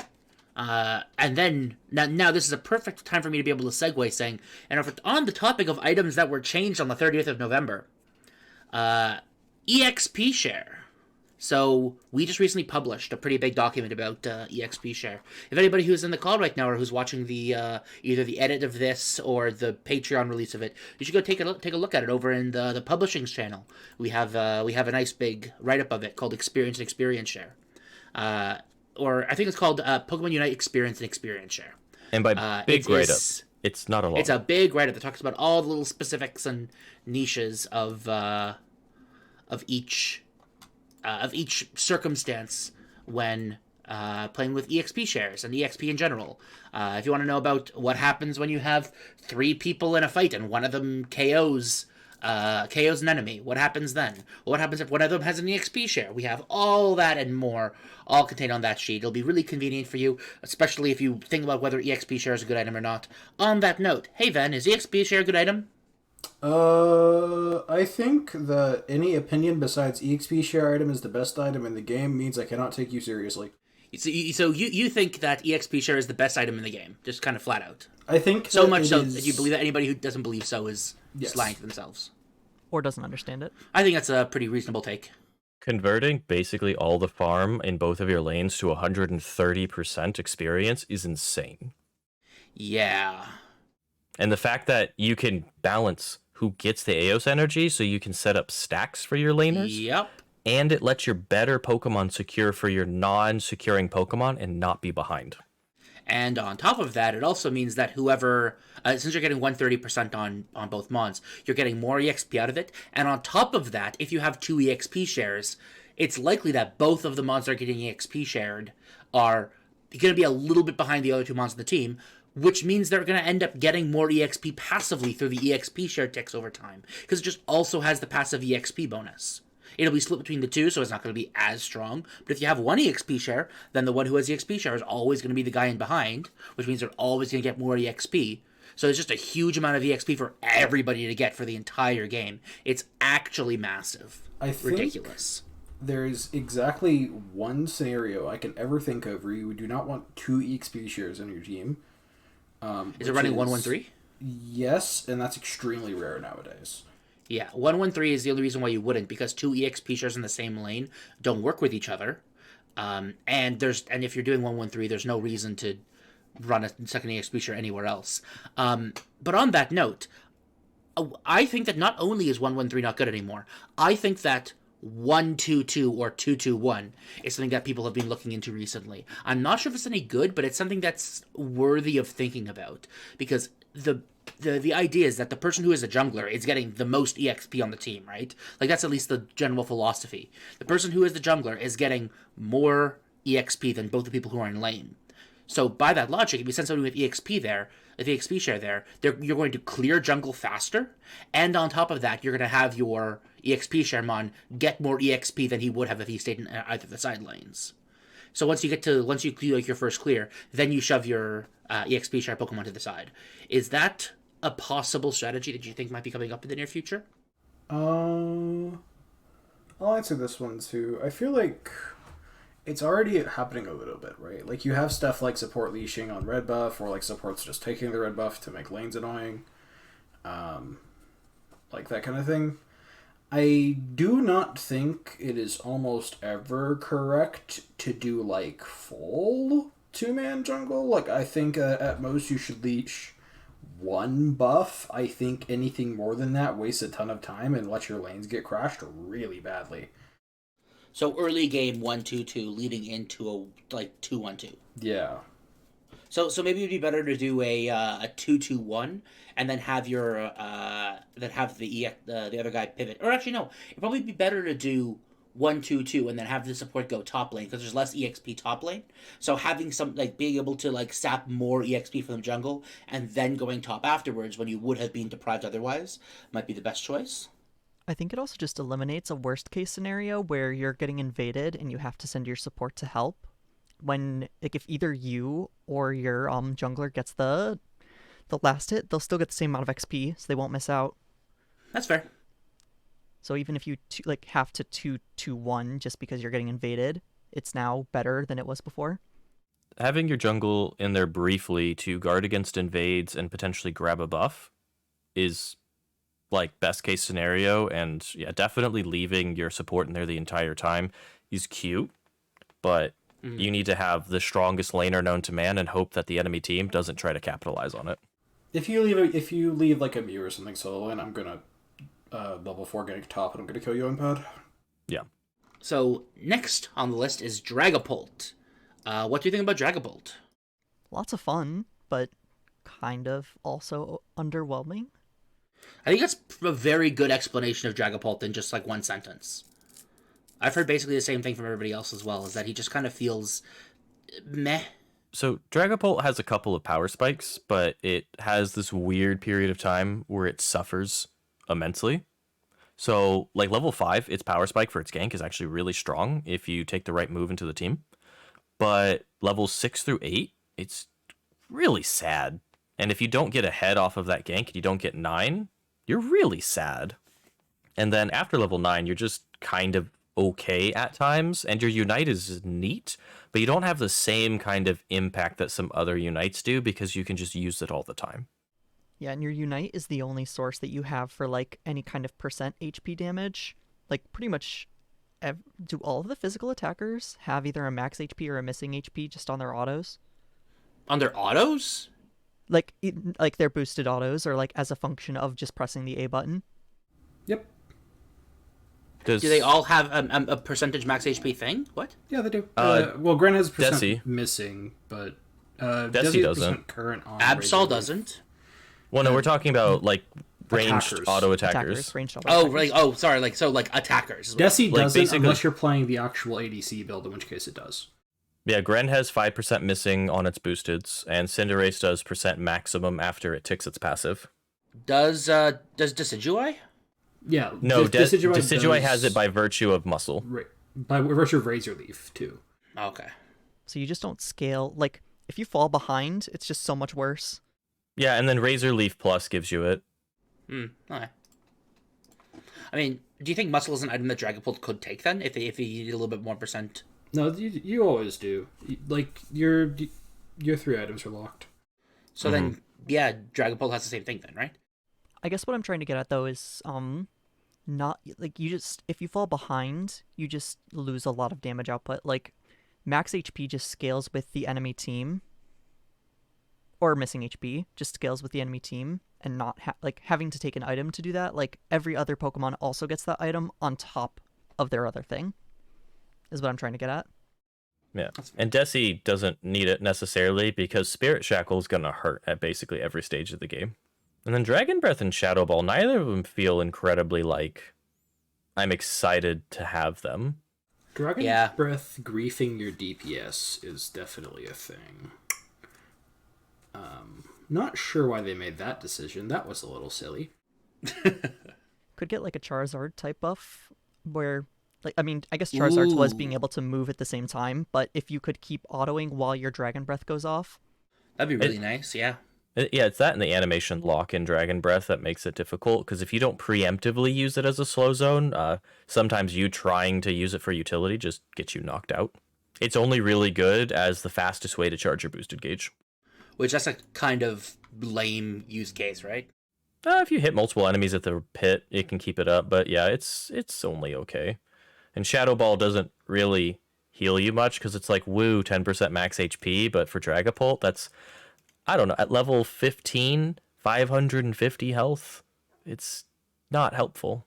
And then now this is a perfect time for me to be able to segue, saying, and if on the topic of items that were changed on the 30th of November, EXP share. So we just recently published a pretty big document about EXP share. If anybody who's in the call right now or who's watching the either the edit of this or the Patreon release of it, you should go take a look at it over in the publishing's channel. We have a nice big write up of it called Experience and Experience Share. Or I think it's called Pokemon Unite Experience and Experience Share. And by big write-up, it's not a lot. It's a big write-up that talks about all the little specifics and niches of each circumstance when playing with EXP shares and EXP in general. If you want to know about what happens when you have 3 people in a fight and one of them KOs an enemy, what happens then? What happens if one of them has an EXP share? We have all that and more, all contained on that sheet. It'll be really convenient for you, especially if you think about whether EXP share is a good item or not. On that note, hey Ven, is EXP share a good item? I think that any opinion besides EXP share item is the best item in the game means I cannot take you seriously. So you think that EXP share is the best item in the game, just kind of flat out? I think so much so that you believe that anybody who doesn't believe so is just lying to themselves. Or doesn't understand it. I think that's a pretty reasonable take. Converting basically all the farm in both of your lanes to 130% experience is insane. Yeah. And the fact that you can balance who gets the Eos energy so you can set up stacks for your laners. Yep. And it lets your better Pokemon secure for your non-securing Pokemon and not be behind. And on top of that, it also means that whoever, since you're getting 130% on both mons, you're getting more EXP out of it. And on top of that, if you have 2 EXP shares, it's likely that both of the mons that are getting EXP shared are going to be a little bit behind the other 2 mons on the team, which means they're going to end up getting more EXP passively through the EXP share ticks over time, because it just also has the passive EXP bonus. It'll be split between the 2, so it's not going to be as strong. But if you have 1 EXP share, then the one who has EXP share is always going to be the guy in behind, which means they're always going to get more EXP. So it's just a huge amount of EXP for everybody to get for the entire game. It's actually massive. Ridiculous. There's exactly one scenario I can ever think of where you do not want 2 EXP shares on your team. Is it running 113? Yes, and that's extremely rare nowadays. Yeah, 113 is the only reason why you wouldn't, because 2 EXP shares in the same lane don't work with each other. And if you're doing 113, there's no reason to run a second EXP share anywhere else. But on that note, I think that not only is 113 not good anymore, I think that 122 or 221 is something that people have been looking into recently. I'm not sure if it's any good, but it's something that's worthy of thinking about, because the idea is that the person who is a jungler is getting the most EXP on the team, right? Like, that's at least the general philosophy. The person who is the jungler is getting more EXP than both the people who are in lane. So by that logic, if you send somebody with EXP there, with EXP share there, you're going to clear jungle faster, and on top of that, you're going to have your EXP share mon get more EXP than he would have if he stayed in either of the side lanes. So once you clear like your first clear, then you shove your EXP share Pokemon to the side. Is that a possible strategy that you think might be coming up in the near future? I'll answer this one too. I feel like it's already happening a little bit, right? Like, you have stuff like support leashing on red buff, or like supports just taking the red buff to make lanes annoying. Like that kind of thing. I do not think it is almost ever correct to do like full 2-man jungle. Like, I think at most you should leash 1 buff. I think anything more than that wastes a ton of time and lets your lanes get crashed really badly. So early game 1-2-2 leading into a 2-1-2. Yeah. So maybe it'd be better to do a 2-2-1 and then have your then have the other guy pivot. Or actually no, it'd probably be better to do 1-2-2 and then have the support go top lane because there's less EXP top lane. So having some like being able to like sap more EXP from the jungle and then going top afterwards when you would have been deprived otherwise might be the best choice. I think it also just eliminates a worst case scenario where you're getting invaded and you have to send your support to help. When like if either you or your jungler gets the last hit, they'll still get the same amount of XP, so they won't miss out. That's fair. So even if you have to 2-2-1 just because you're getting invaded, it's now better than it was before. Having your jungle in there briefly to guard against invades and potentially grab a buff is like best case scenario, and yeah, definitely leaving your support in there the entire time is cute, but you need to have the strongest laner known to man and hope that the enemy team doesn't try to capitalize on it. If you leave like a Mew or something solo, and I'm gonna level 4 getting top, and I'm gonna kill you on pad. Yeah. So next on the list is Dragapult. What do you think about Dragapult? Lots of fun, but kind of also underwhelming. I think that's a very good explanation of Dragapult in just like one sentence. I've heard basically the same thing from everybody else as well, is that he just kind of feels meh. So Dragapult has a couple of power spikes, but it has this weird period of time where it suffers immensely. So like level 5, its power spike for its gank is actually really strong if you take the right move into the team. But levels 6 through 8, it's really sad. And if you don't get a head off of that gank and you don't get 9, you're really sad. And then after level 9, you're just kind of okay at times, and your Unite is neat, but you don't have the same kind of impact that some other Unites do because you can just use it all the time. Yeah, and your Unite is the only source that you have for like any kind of percent HP damage. Like pretty much do all of the physical attackers have either a max HP or a missing HP just on their autos? On their autos? Like their boosted autos, or like as a function of just pressing the A button? Yep. Do they all have a percentage max HP thing? What? Yeah, they do. Well, Gren has percent Desi. missing, but Desi doesn't. Current on Absol Razor doesn't. Well, no, we're talking about like ranged Attackers. auto attackers. Ranged auto Oh, attackers. really? Oh, sorry. Like so, like attackers. Desi Like, doesn't basically- unless you're playing the actual ADC build, in which case it does. Yeah, Gren has 5% missing on its boosteds, and Cinderace does percent maximum after it ticks its passive. Does Decidueye? Yeah. No, Decidueye Decidueye does has it by virtue of muscle. by virtue of Razor Leaf too. Okay. So you just don't scale. Like, if you fall behind, it's just so much worse. Yeah, and then Razor Leaf Plus gives you it. Okay. I mean, do you think muscle is an item that Dragapult could take then, if you need a little bit more percent? No, you always do. Like your 3 items are locked. So then, yeah, Dragapult has the same thing then, right? I guess what I'm trying to get at though is not like if you fall behind, you just lose a lot of damage output. Like max HP just scales with the enemy team, or missing HP just scales with the enemy team, and not like having to take an item to do that. Like every other Pokemon also gets that item on top of their other thing, is what I'm trying to get at. Yeah, and Desi doesn't need it necessarily because Spirit Shackle is going to hurt at basically every stage of the game. And then Dragon Breath and Shadow Ball, neither of them feel incredibly like I'm excited to have them. Dragon Yeah. Breath griefing your DPS is definitely a thing. Not sure why they made that decision. That was a little silly. Could get like a Charizard type buff where, like, I mean, I guess Charizard's was being Ooh. able to move at the same time, but if you could keep autoing while your Dragon Breath goes off. That'd be really nice, yeah. Yeah, it's that and the animation lock in Dragon Breath that makes it difficult, because if you don't preemptively use it as a slow zone, sometimes you trying to use it for utility just gets you knocked out. It's only really good as the fastest way to charge your boosted gauge. Which that's a kind of lame use case, right? If you hit multiple enemies at the pit, it can keep it up, but yeah, it's only okay. And Shadow Ball doesn't really heal you much, because it's like, woo, 10% max HP, but for Dragapult, that's, I don't know, at level 15, 550 health, it's not helpful.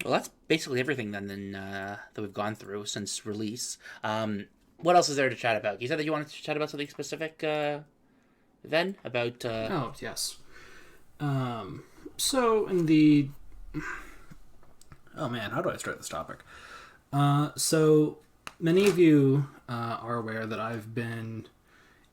Well, that's basically everything then that we've gone through since release. what else is there to chat about? You said that you wanted to chat about something specific, then? About, Oh, yes. So in the... Oh man, how do I start this topic? So many of you are aware that I've been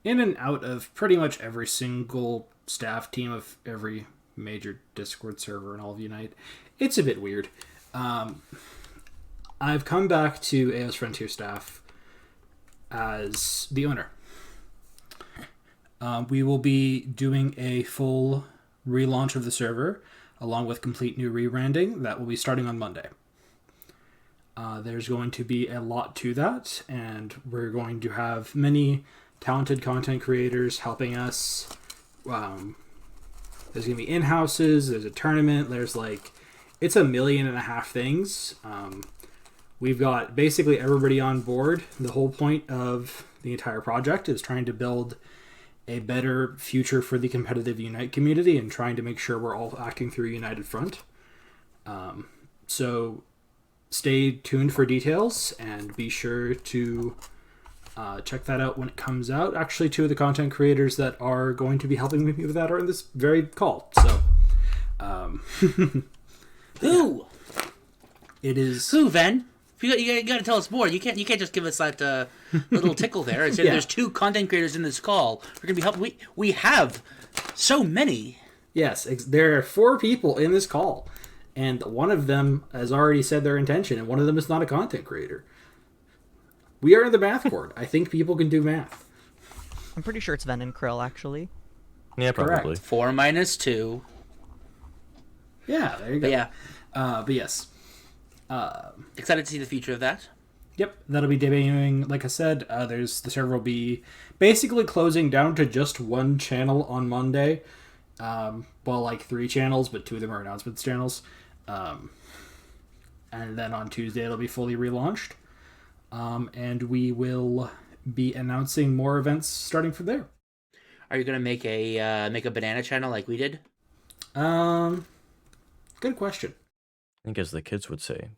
in and out of pretty much every single staff team of every major Discord server in all of Unite. It's a bit weird. I've come back to AOS Frontier staff as the owner. We will be doing a full relaunch of the server, along with complete new rebranding. That will be starting on Monday. There's going to be a lot to that, and we're going to have many talented content creators helping us. There's going to be in-houses, there's a tournament, there's it's 1.5 million things. We've got basically everybody on board. The whole point of the entire project is trying to build a better future for the competitive Unite community and trying to make sure we're all acting through a united front. So stay tuned for details and be sure to check that out when it comes out. Actually, 2 of the content creators that are going to be helping me with that are in this very call. So, who? It is... Who, Ven? You got to tell us more. You can't just give us that little tickle there and say there's 2 content creators in this call. We're gonna be helping. We have so many. Yes, there are 4 people in this call, and one of them has already said their intention, and one of them is not a content creator. We are in the math court. I think people can do math. I'm pretty sure it's Ven and Krill, actually. Yeah, probably. Correct. 4 minus 2. Yeah, there you go. But yeah. But yes. Excited to see the future of that. Yep, that'll be debuting. Like I said, the server will be basically closing down to just 1 channel on Monday. 3 channels, but 2 of them are announcements channels. And then on Tuesday it'll be fully relaunched. And we will be announcing more events starting from there. Are you gonna make a banana channel like we did? Good question. I think as the kids would say.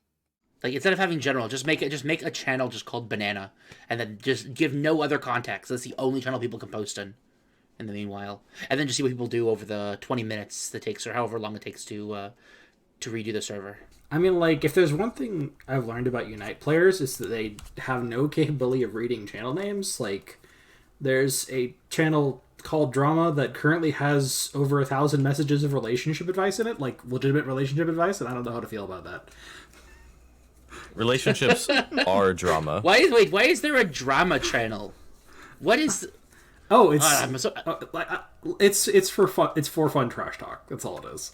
Instead of having general, just make a channel just called Banana, and then just give no other context. That's the only channel people can post in the meanwhile, and then just see what people do over the 20 minutes that takes, or however long it takes to redo the server. I mean, if there's one thing I've learned about Unite players, is that they have no capability of reading channel names. There's a channel called Drama that currently has over 1,000 messages of relationship advice in it, legitimate relationship advice, and I don't know how to feel about that. Relationships are drama. Why is there a drama channel? What is? Oh, it's for fun. It's for fun trash talk. That's all it is.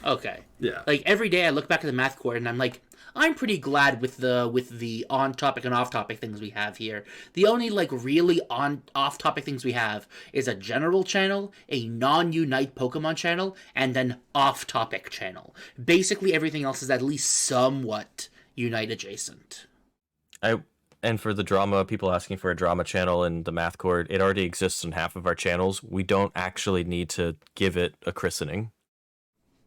Okay. Yeah. Every day I look back at the math court and I'm like, I'm pretty glad with the on topic and off topic things we have here. The only really on off topic things we have is a general channel, a non-Unite Pokemon channel, and an off topic channel. Basically everything else is at least somewhat Unite adjacent. And for the drama, people asking for a drama channel in the math court, it already exists in half of our channels. We don't actually need to give it a christening.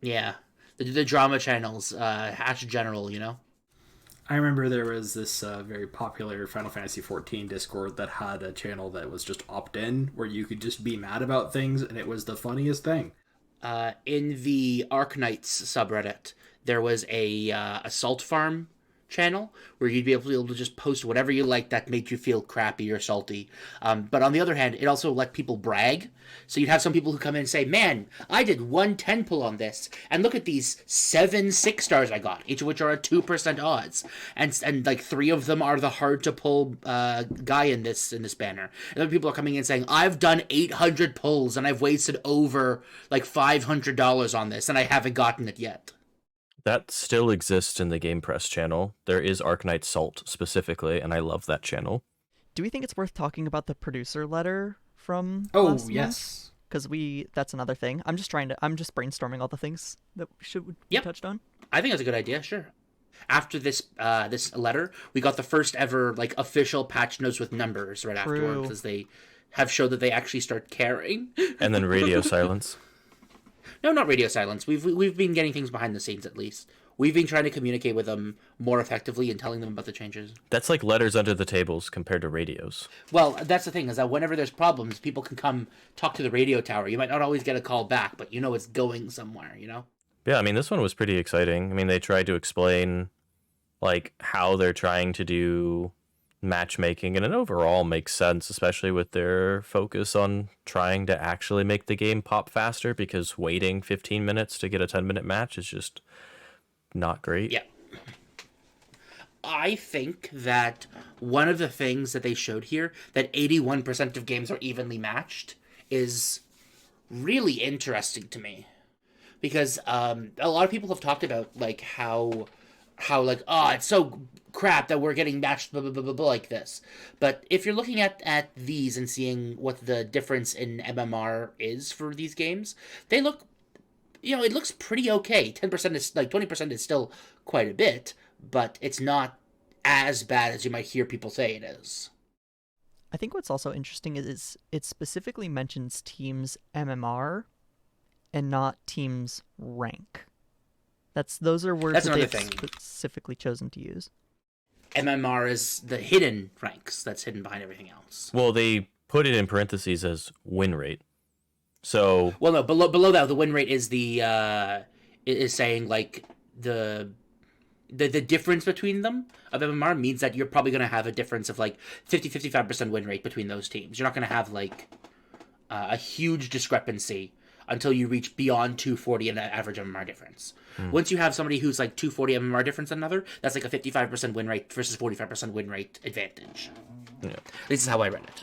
Yeah. The drama channels, Hatch General, I remember there was this very popular Final Fantasy XIV Discord that had a channel that was just opt-in, where you could just be mad about things, and it was the funniest thing. In the Arknights subreddit, there was a Assault Farm channel where you'd be able to just post whatever you like that made you feel crappy or salty. But on the other hand, it also let people brag. So you'd have some people who come in and say, man, I did 1 10 pull on this, and look at these 7 6-stars I got, each of which are at 2% odds. And 3 of them are the hard to pull guy in this banner. And then people are coming in saying, I've done 800 pulls and I've wasted over $500 on this and I haven't gotten it yet. That still exists in the Game Press channel. There is Arknight Salt specifically, and I love that channel. Do we think it's worth talking about the producer letter from Oh, last yes. Because that's another thing. I'm just brainstorming all the things that should be touched on. I think that's a good idea, sure. After this letter, we got the first ever official patch notes with numbers right afterward, because they have showed that they actually start caring. And then radio silence. No, not radio silence. We've been getting things behind the scenes at least, we've been trying to communicate with them more effectively and telling them about the changes. That's like letters under the tables compared to radios. Well, that's the thing, is that whenever there's problems, people can come talk to the radio tower. You might not always get a call back, but it's going somewhere, Yeah, I mean, this one was pretty exciting. I mean, they tried to explain like how they're trying to do matchmaking, and it overall makes sense, especially with their focus on trying to actually make the game pop faster, because waiting 15 minutes to get a 10-minute match is just not great. Yeah. I think that one of the things that they showed here, that 81% of games are evenly matched, is really interesting to me. Because a lot of people have talked about like how like, oh, it's so crap that we're getting matched blah, blah, blah, blah, blah, like this. But if you're looking at these and seeing what the difference in MMR is for these games, they look, it looks pretty okay. 10% is, like, 20% is still quite a bit, but it's not as bad as you might hear people say it is. I think what's also interesting is it specifically mentions teams MMR and not teams rank. Those are words that they've specifically chosen to use. MMR is the hidden ranks that's hidden behind everything else. Well, they put it in parentheses as win rate. So no, below that, the win rate is is saying like the difference between them of MMR means that you're probably going to have a difference of like 50-55% win rate between those teams. You're not going to have like a huge discrepancy until you reach beyond 240 in that average MMR difference. Once you have somebody who's like 240 MMR difference than another, that's like a 55% win rate versus 45% win rate advantage. Yeah. This is how I read it.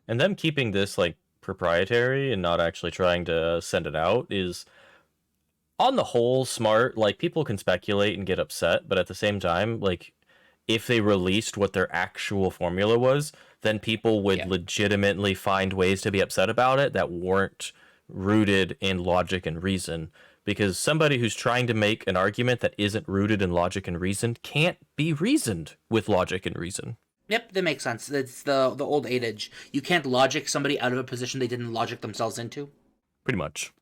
And them keeping this like proprietary and not actually trying to send it out is on the whole smart. Like, people can speculate and get upset, but at the same time, like, if they released what their actual formula was, then people would legitimately find ways to be upset about it that weren't rooted in logic and reason. Because somebody who's trying to make an argument that isn't rooted in logic and reason can't be reasoned with logic and reason. Yep, that makes sense. It's the old adage. You can't logic somebody out of a position they didn't logic themselves into. Pretty much.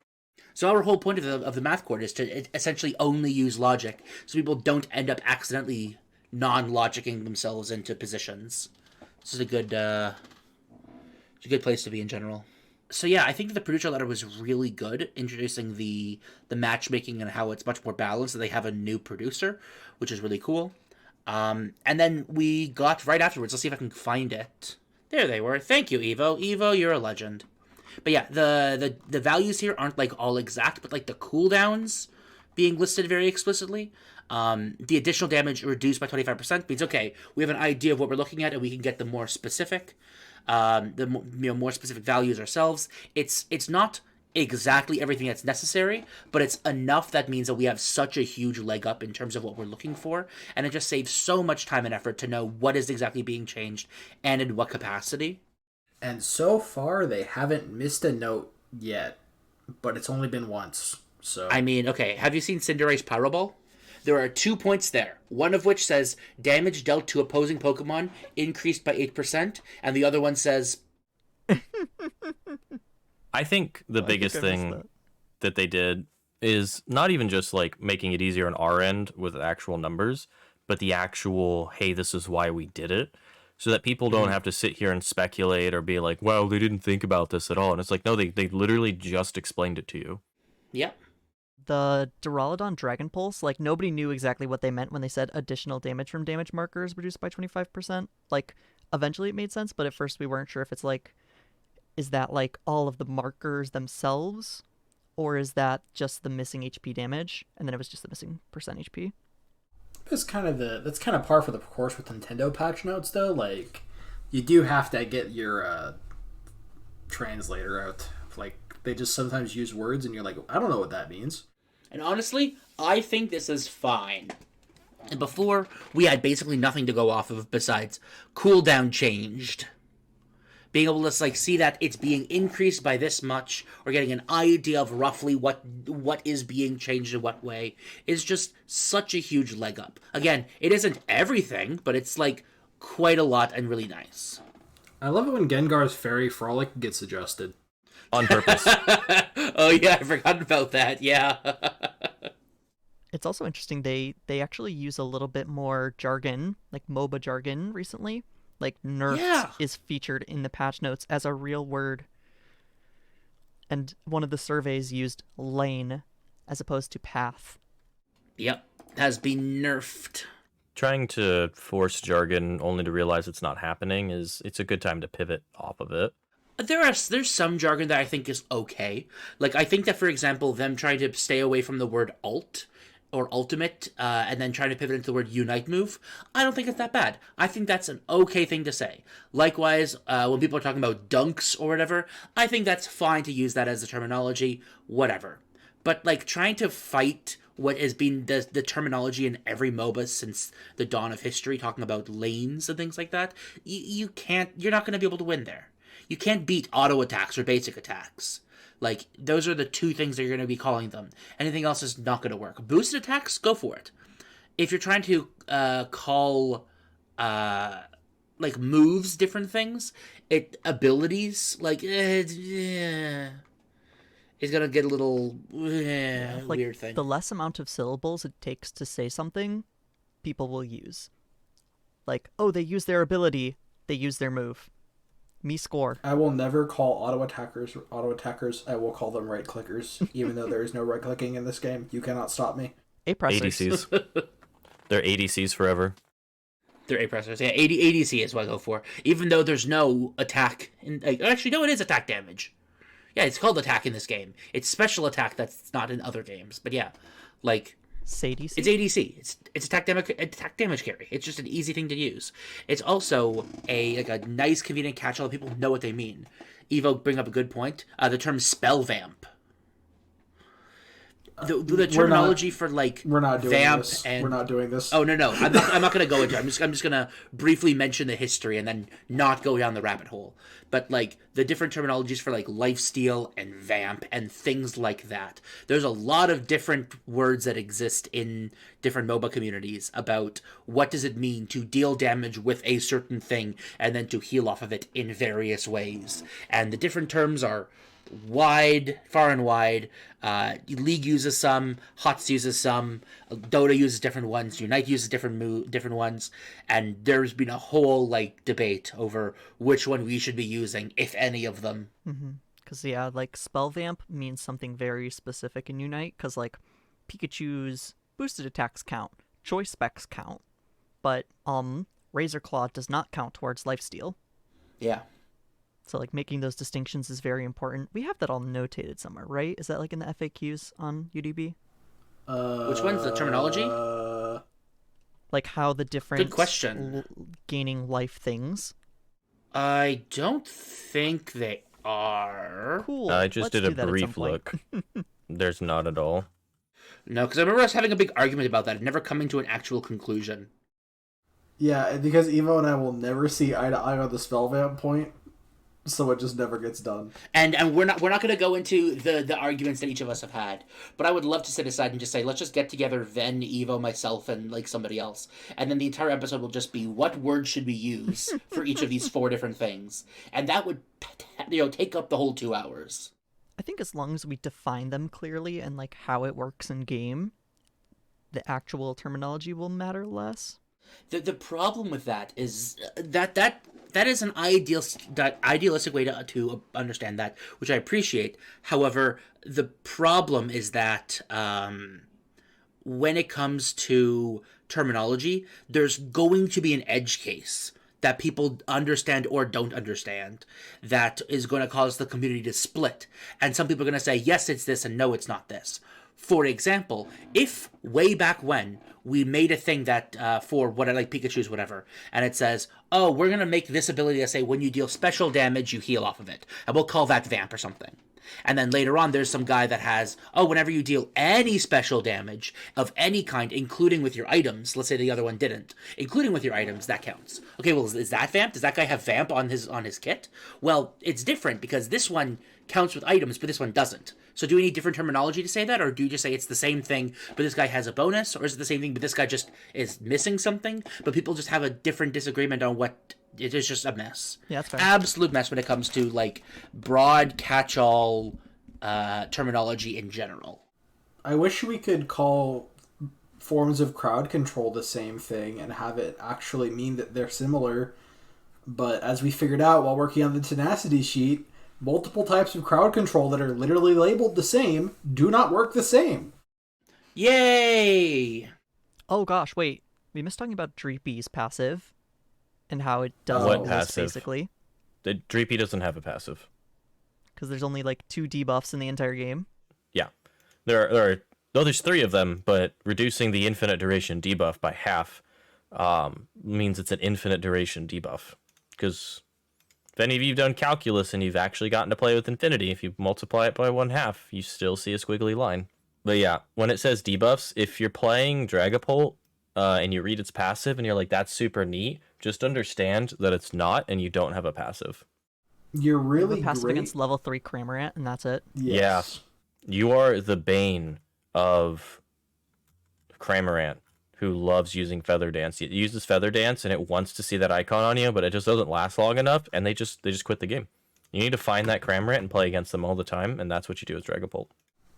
So our whole point of the math court is to essentially only use logic, so people don't end up accidentally non-logicking themselves into positions. This is a good place to be in general. So yeah, I think that the producer letter was really good, introducing the matchmaking and how it's much more balanced, and they have a new producer, which is really cool. And then we got right afterwards, let's see if I can find it. There they were. Thank you, Evo. Evo, you're a legend. But yeah, the values here aren't like all exact, but like the cooldowns being listed very explicitly. The additional damage reduced by 25% means, okay, we have an idea of what we're looking at and we can get the more specific. More specific values ourselves. It's not exactly everything that's necessary, but it's enough that means that we have such a huge leg up in terms of what we're looking for, and it just saves so much time and effort to know what is exactly being changed and in what capacity. And so far, they haven't missed a note yet, but it's only been once. So I mean, okay, have you seen Cinderella's Powerball? There are 2 points there, one of which says damage dealt to opposing Pokemon increased by 8%, and the other one says... I think the biggest thing that they did is not even just like making it easier on our end with actual numbers, but the actual, hey, this is why we did it, so that people don't have to sit here and speculate or be like, well, they didn't think about this at all. And it's like, no, they literally just explained it to you. Yep. The Duraludon Dragon Pulse, like, nobody knew exactly what they meant when they said additional damage from damage markers reduced by 25%. Like, eventually it made sense, but at first we weren't sure if it's like, is that like all of the markers themselves, or is that just the missing HP damage? And then it was just the missing percent HP. that's kind of par for the course with Nintendo patch notes, though. Like, you do have to get your translator out. Like, they just sometimes use words and you're like, I don't know what that means. And honestly, I think this is fine. And before, we had basically nothing to go off of besides cooldown changed. Being able to like see that it's being increased by this much, or getting an idea of roughly what is being changed in what way, is just such a huge leg up. Again, it isn't everything, but it's like quite a lot and really nice. I love it when Gengar's Fairy Frolic gets adjusted. On purpose. Oh yeah, I forgot about that, yeah. It's also interesting they actually use a little bit more jargon, like MOBA jargon recently. Like nerfed Yeah. is featured in the patch notes as a real word. And one of the surveys used lane as opposed to path. Yep. Has been nerfed. Trying to force jargon only to realize it's not happening it's a good time to pivot off of it. There's some jargon that I think is okay. Like, I think that, for example, them trying to stay away from the word alt or ultimate, and then trying to pivot into the word unite move, I don't think it's that bad. I think that's an okay thing to say. Likewise, when people are talking about dunks or whatever, I think that's fine to use that as a terminology, whatever. But, like, trying to fight what has been the terminology in every MOBA since the dawn of history, talking about lanes and things like that, you can't, you're not going to be able to win there. You can't beat auto attacks or basic attacks. Like, those are the two things that you're going to be calling them. Anything else is not going to work. Boosted attacks, go for it. If you're trying to call like moves different things, abilities, like it's gonna get a little Like, weird thing. the less amount of syllables it takes to say something, people will use. Like, oh, they use their ability, they use their move. Me score. I will never call auto attackers. I will call them right clickers, even though there is no right clicking in this game. You cannot stop me. A-pressers. ADCs. They're ADCs forever. They're A-pressers. Yeah, ADC is what I go for. Even though there's no attack. Actually, no, it is attack damage. Yeah, it's called attack in this game. It's special attack that's not in other games. But yeah, like... ADC? It's ADC. It's attack damage carry. It's just an easy thing to use. It's also a nice, convenient catch-all. People know what they mean. Evo bring up a good point. The term spell vamp. The terminology for like We're not doing vamp this. and We're not doing this. oh no I'm not going to go into it. I'm just going to briefly mention the history and then not go down the rabbit hole. But like the different terminologies for like lifesteal and vamp and things like that. There's a lot of different words that exist in different MOBA communities about what does it mean to deal damage with a certain thing and then to heal off of it in various ways. And the different terms are far and wide. League uses some, HOTS uses some, Dota uses different ones, Unite uses different ones, and there's been a whole like debate over which one we should be using, if any of them. Because, yeah, like, spell vamp means something very specific in Unite, because, like, Pikachu's boosted attacks count, choice specs count, but, Razor Claw does not count towards lifesteal. Yeah. So, like, making those distinctions is very important. We have that all notated somewhere, right? Is that, like, in the FAQs on UDB? Which one's the terminology? Like, how the different... Good question. Gaining life things. I don't think they are. Cool. I just Let's did do a that at some brief point. look. There's not at all. No, because I remember us having a big argument about that and never coming to an actual conclusion. Yeah, because Evo and I will never see eye to eye on the spell vamp point, so it just never gets done. And we're not going to go into the arguments that each of us have had, but I would love to sit aside and just say, let's just get together, Ven, Evo, myself, and like somebody else, and then the entire episode will just be what words should we use for each of these 4 different things, and that would take up the whole 2 hours. I think as long as we define them clearly and, like, how it works in game, the actual terminology will matter less. The problem with that is that is an idealistic way to understand that, which I appreciate. However, the problem is that when it comes to terminology, there's going to be an edge case that people understand or don't understand that is going to cause the community to split. And some people are going to say, yes, it's this, and no, it's not this. For example, if way back when we made a thing that for what I like Pikachu's whatever, and it says, oh, we're going to make this ability to say when you deal special damage, you heal off of it. And we'll call that Vamp or something. And then later on, there's some guy that has, oh, whenever you deal any special damage of any kind, including with your items, let's say the other one didn't, including with your items, that counts. Okay, well, is that Vamp? Does that guy have Vamp on his kit? Well, it's different because this one counts with items, but this one doesn't. So do we need different terminology to say that, or do you just say it's the same thing, but this guy has a bonus, or is it the same thing, but this guy just is missing something, but people just have a different disagreement on what... It is just a mess. Yeah, that's fair. Absolute mess when it comes to, like, broad catch-all terminology in general. I wish we could call forms of crowd control the same thing and have it actually mean that they're similar. But as we figured out while working on the tenacity sheet, multiple types of crowd control that are literally labeled the same do not work the same. Yay! Oh gosh, wait. We missed talking about Dreepy's passive and how it does What all this, passive? basically. The Dreepy doesn't have a passive. Because there's only like 2 debuffs in the entire game. Yeah. There's 3 of them, but reducing the infinite duration debuff by half means it's an infinite duration debuff. Because if any of you have done calculus and you've actually gotten to play with infinity, if you multiply it by 1/2, you still see a squiggly line. But yeah, when it says debuffs, if you're playing Dragapult and you read its passive and you're like, that's super neat, just understand that it's not and you don't have a passive. You're You have really a passive great. against level 3 Cramorant, and that's it. Yes. You are the bane of Cramorant, who loves using Feather Dance. It uses Feather Dance and it wants to see that icon on you, but it just doesn't last long enough, and they just quit the game. You need to find that Cramorant and play against them all the time, and that's what you do with Dragapult.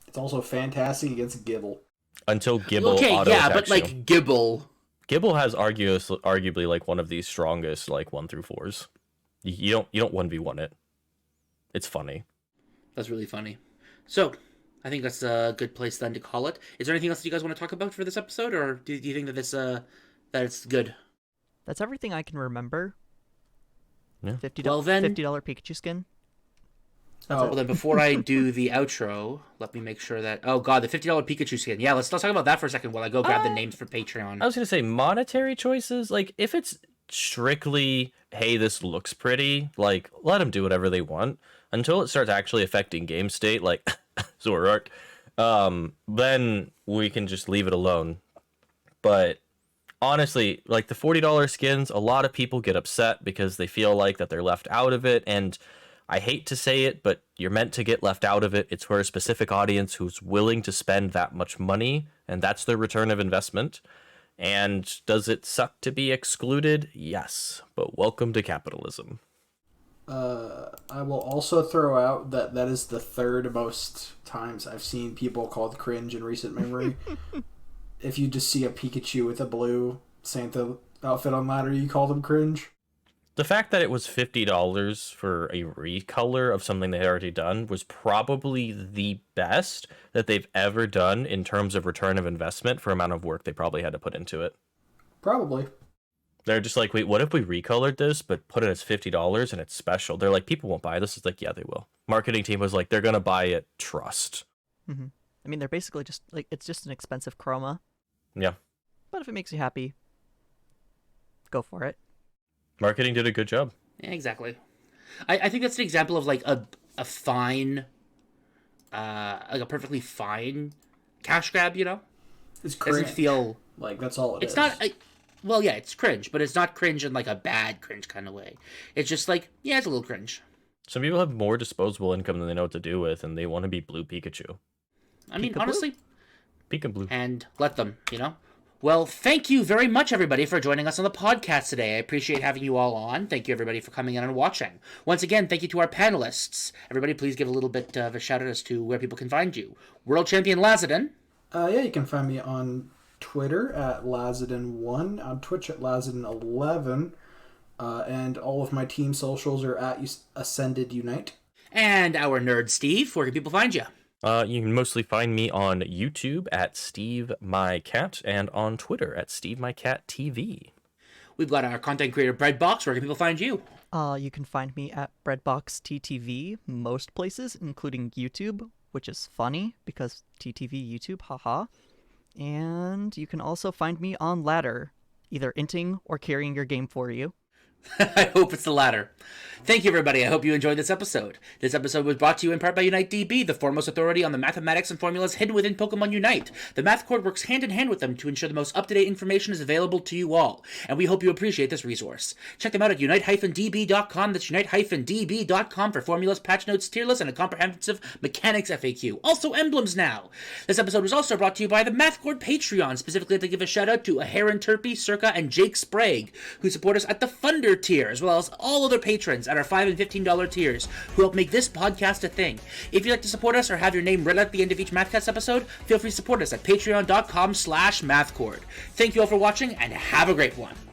It's also fantastic against Gibble. Until Gibble Okay, auto yeah, but attacks like you. Gibble. Gibble has arguably like one of the strongest like 1 through 4s. You don't 1v1 it. It's funny. That's really funny. So, I think that's a good place then to call it. Is there anything else you guys want to talk about for this episode, or do you think that this that it's good? That's everything I can remember. Yeah. $50, Well, then- $50 Pikachu skin. Well, then before I do the outro, let me make sure that... Oh, God, the $50 Pikachu skin. Yeah, let's talk about that for a second while I go grab the names for Patreon. I was going to say monetary choices. Like, if it's strictly, hey, this looks pretty, like, let them do whatever they want until it starts actually affecting game state, like Zoroark. Then we can just leave it alone. But honestly, like the $40 skins, a lot of people get upset because they feel like that they're left out of it. And I hate to say it, but you're meant to get left out of it. It's for a specific audience who's willing to spend that much money, and that's their return of investment. And does it suck to be excluded? Yes, but welcome to capitalism. I will also throw out that that is the third most times I've seen people called cringe in recent memory. If you just see a Pikachu with a blue Santa outfit on ladder, you call them cringe. The fact that it was $50 for a recolor of something they had already done was probably the best that they've ever done in terms of return of investment for amount of work they probably had to put into it. Probably. They're just like, wait, what if we recolored this but put it as $50 and it's special? They're like, people won't buy this. It's like, yeah, they will. Marketing team was like, they're going to buy it. Trust. Mm-hmm. I mean, they're basically just like, it's just an expensive chroma. Yeah. But if it makes you happy, go for it. Marketing did a good job. Yeah, exactly. I think that's an example of like a fine, like a perfectly fine cash grab, you know? It's It doesn't cringe. feel... Like, that's all It's is. not... well, yeah, it's cringe, but it's not cringe in like a bad cringe kind of way. It's just like, yeah, it's a little cringe. Some people have more disposable income than they know what to do with, and they want to be blue Pikachu. I mean, Peekaboo? honestly, Pika blue. and let them, you know? Well, thank you very much, everybody, for joining us on the podcast today. I appreciate having you all on. Thank you, everybody, for coming in and watching. Once again, thank you to our panelists. Everybody, please give a little bit of a shout-out as to where people can find you. World Champion Lazadin. Yeah, you can find me on Twitter at Lazadin1, on Twitch at Lazadin11, and all of my team socials are at Ascended Unite. And our nerd Steve. Where can people find you? You can mostly find me on YouTube at SteveMyCat and on Twitter at SteveMyCatTV. We've got our content creator Breadbox. Where can people find you? You can find me at Breadbox TTV most places, including YouTube, which is funny because TTV YouTube, haha. And you can also find me on Ladder, either inting or carrying your game for you. I hope it's the latter. Thank you, everybody. I hope you enjoyed this episode. This episode was brought to you in part by UniteDB, the foremost authority on the mathematics and formulas hidden within Pokemon Unite. The Math Cord works hand in hand with them to ensure the most up-to-date information is available to you all, and we hope you appreciate this resource. Check them out at unite-db.com. That's unite-db.com for formulas, patch notes, tier lists, and a comprehensive mechanics FAQ. Also emblems now. This episode was also brought to you by the Math Cord Patreon. Specifically, I'd like to give a shout out to Heron Turpy, Circa, and Jake Sprague, who support us at the Funder tier, as well as all other patrons patrons at our $5 and $15 tiers who help make this podcast a thing. If you'd like to support us or have your name read at the end of each Mathcast episode, feel free to support us at patreon.com/mathcord. Thank you all for watching, and have a great one.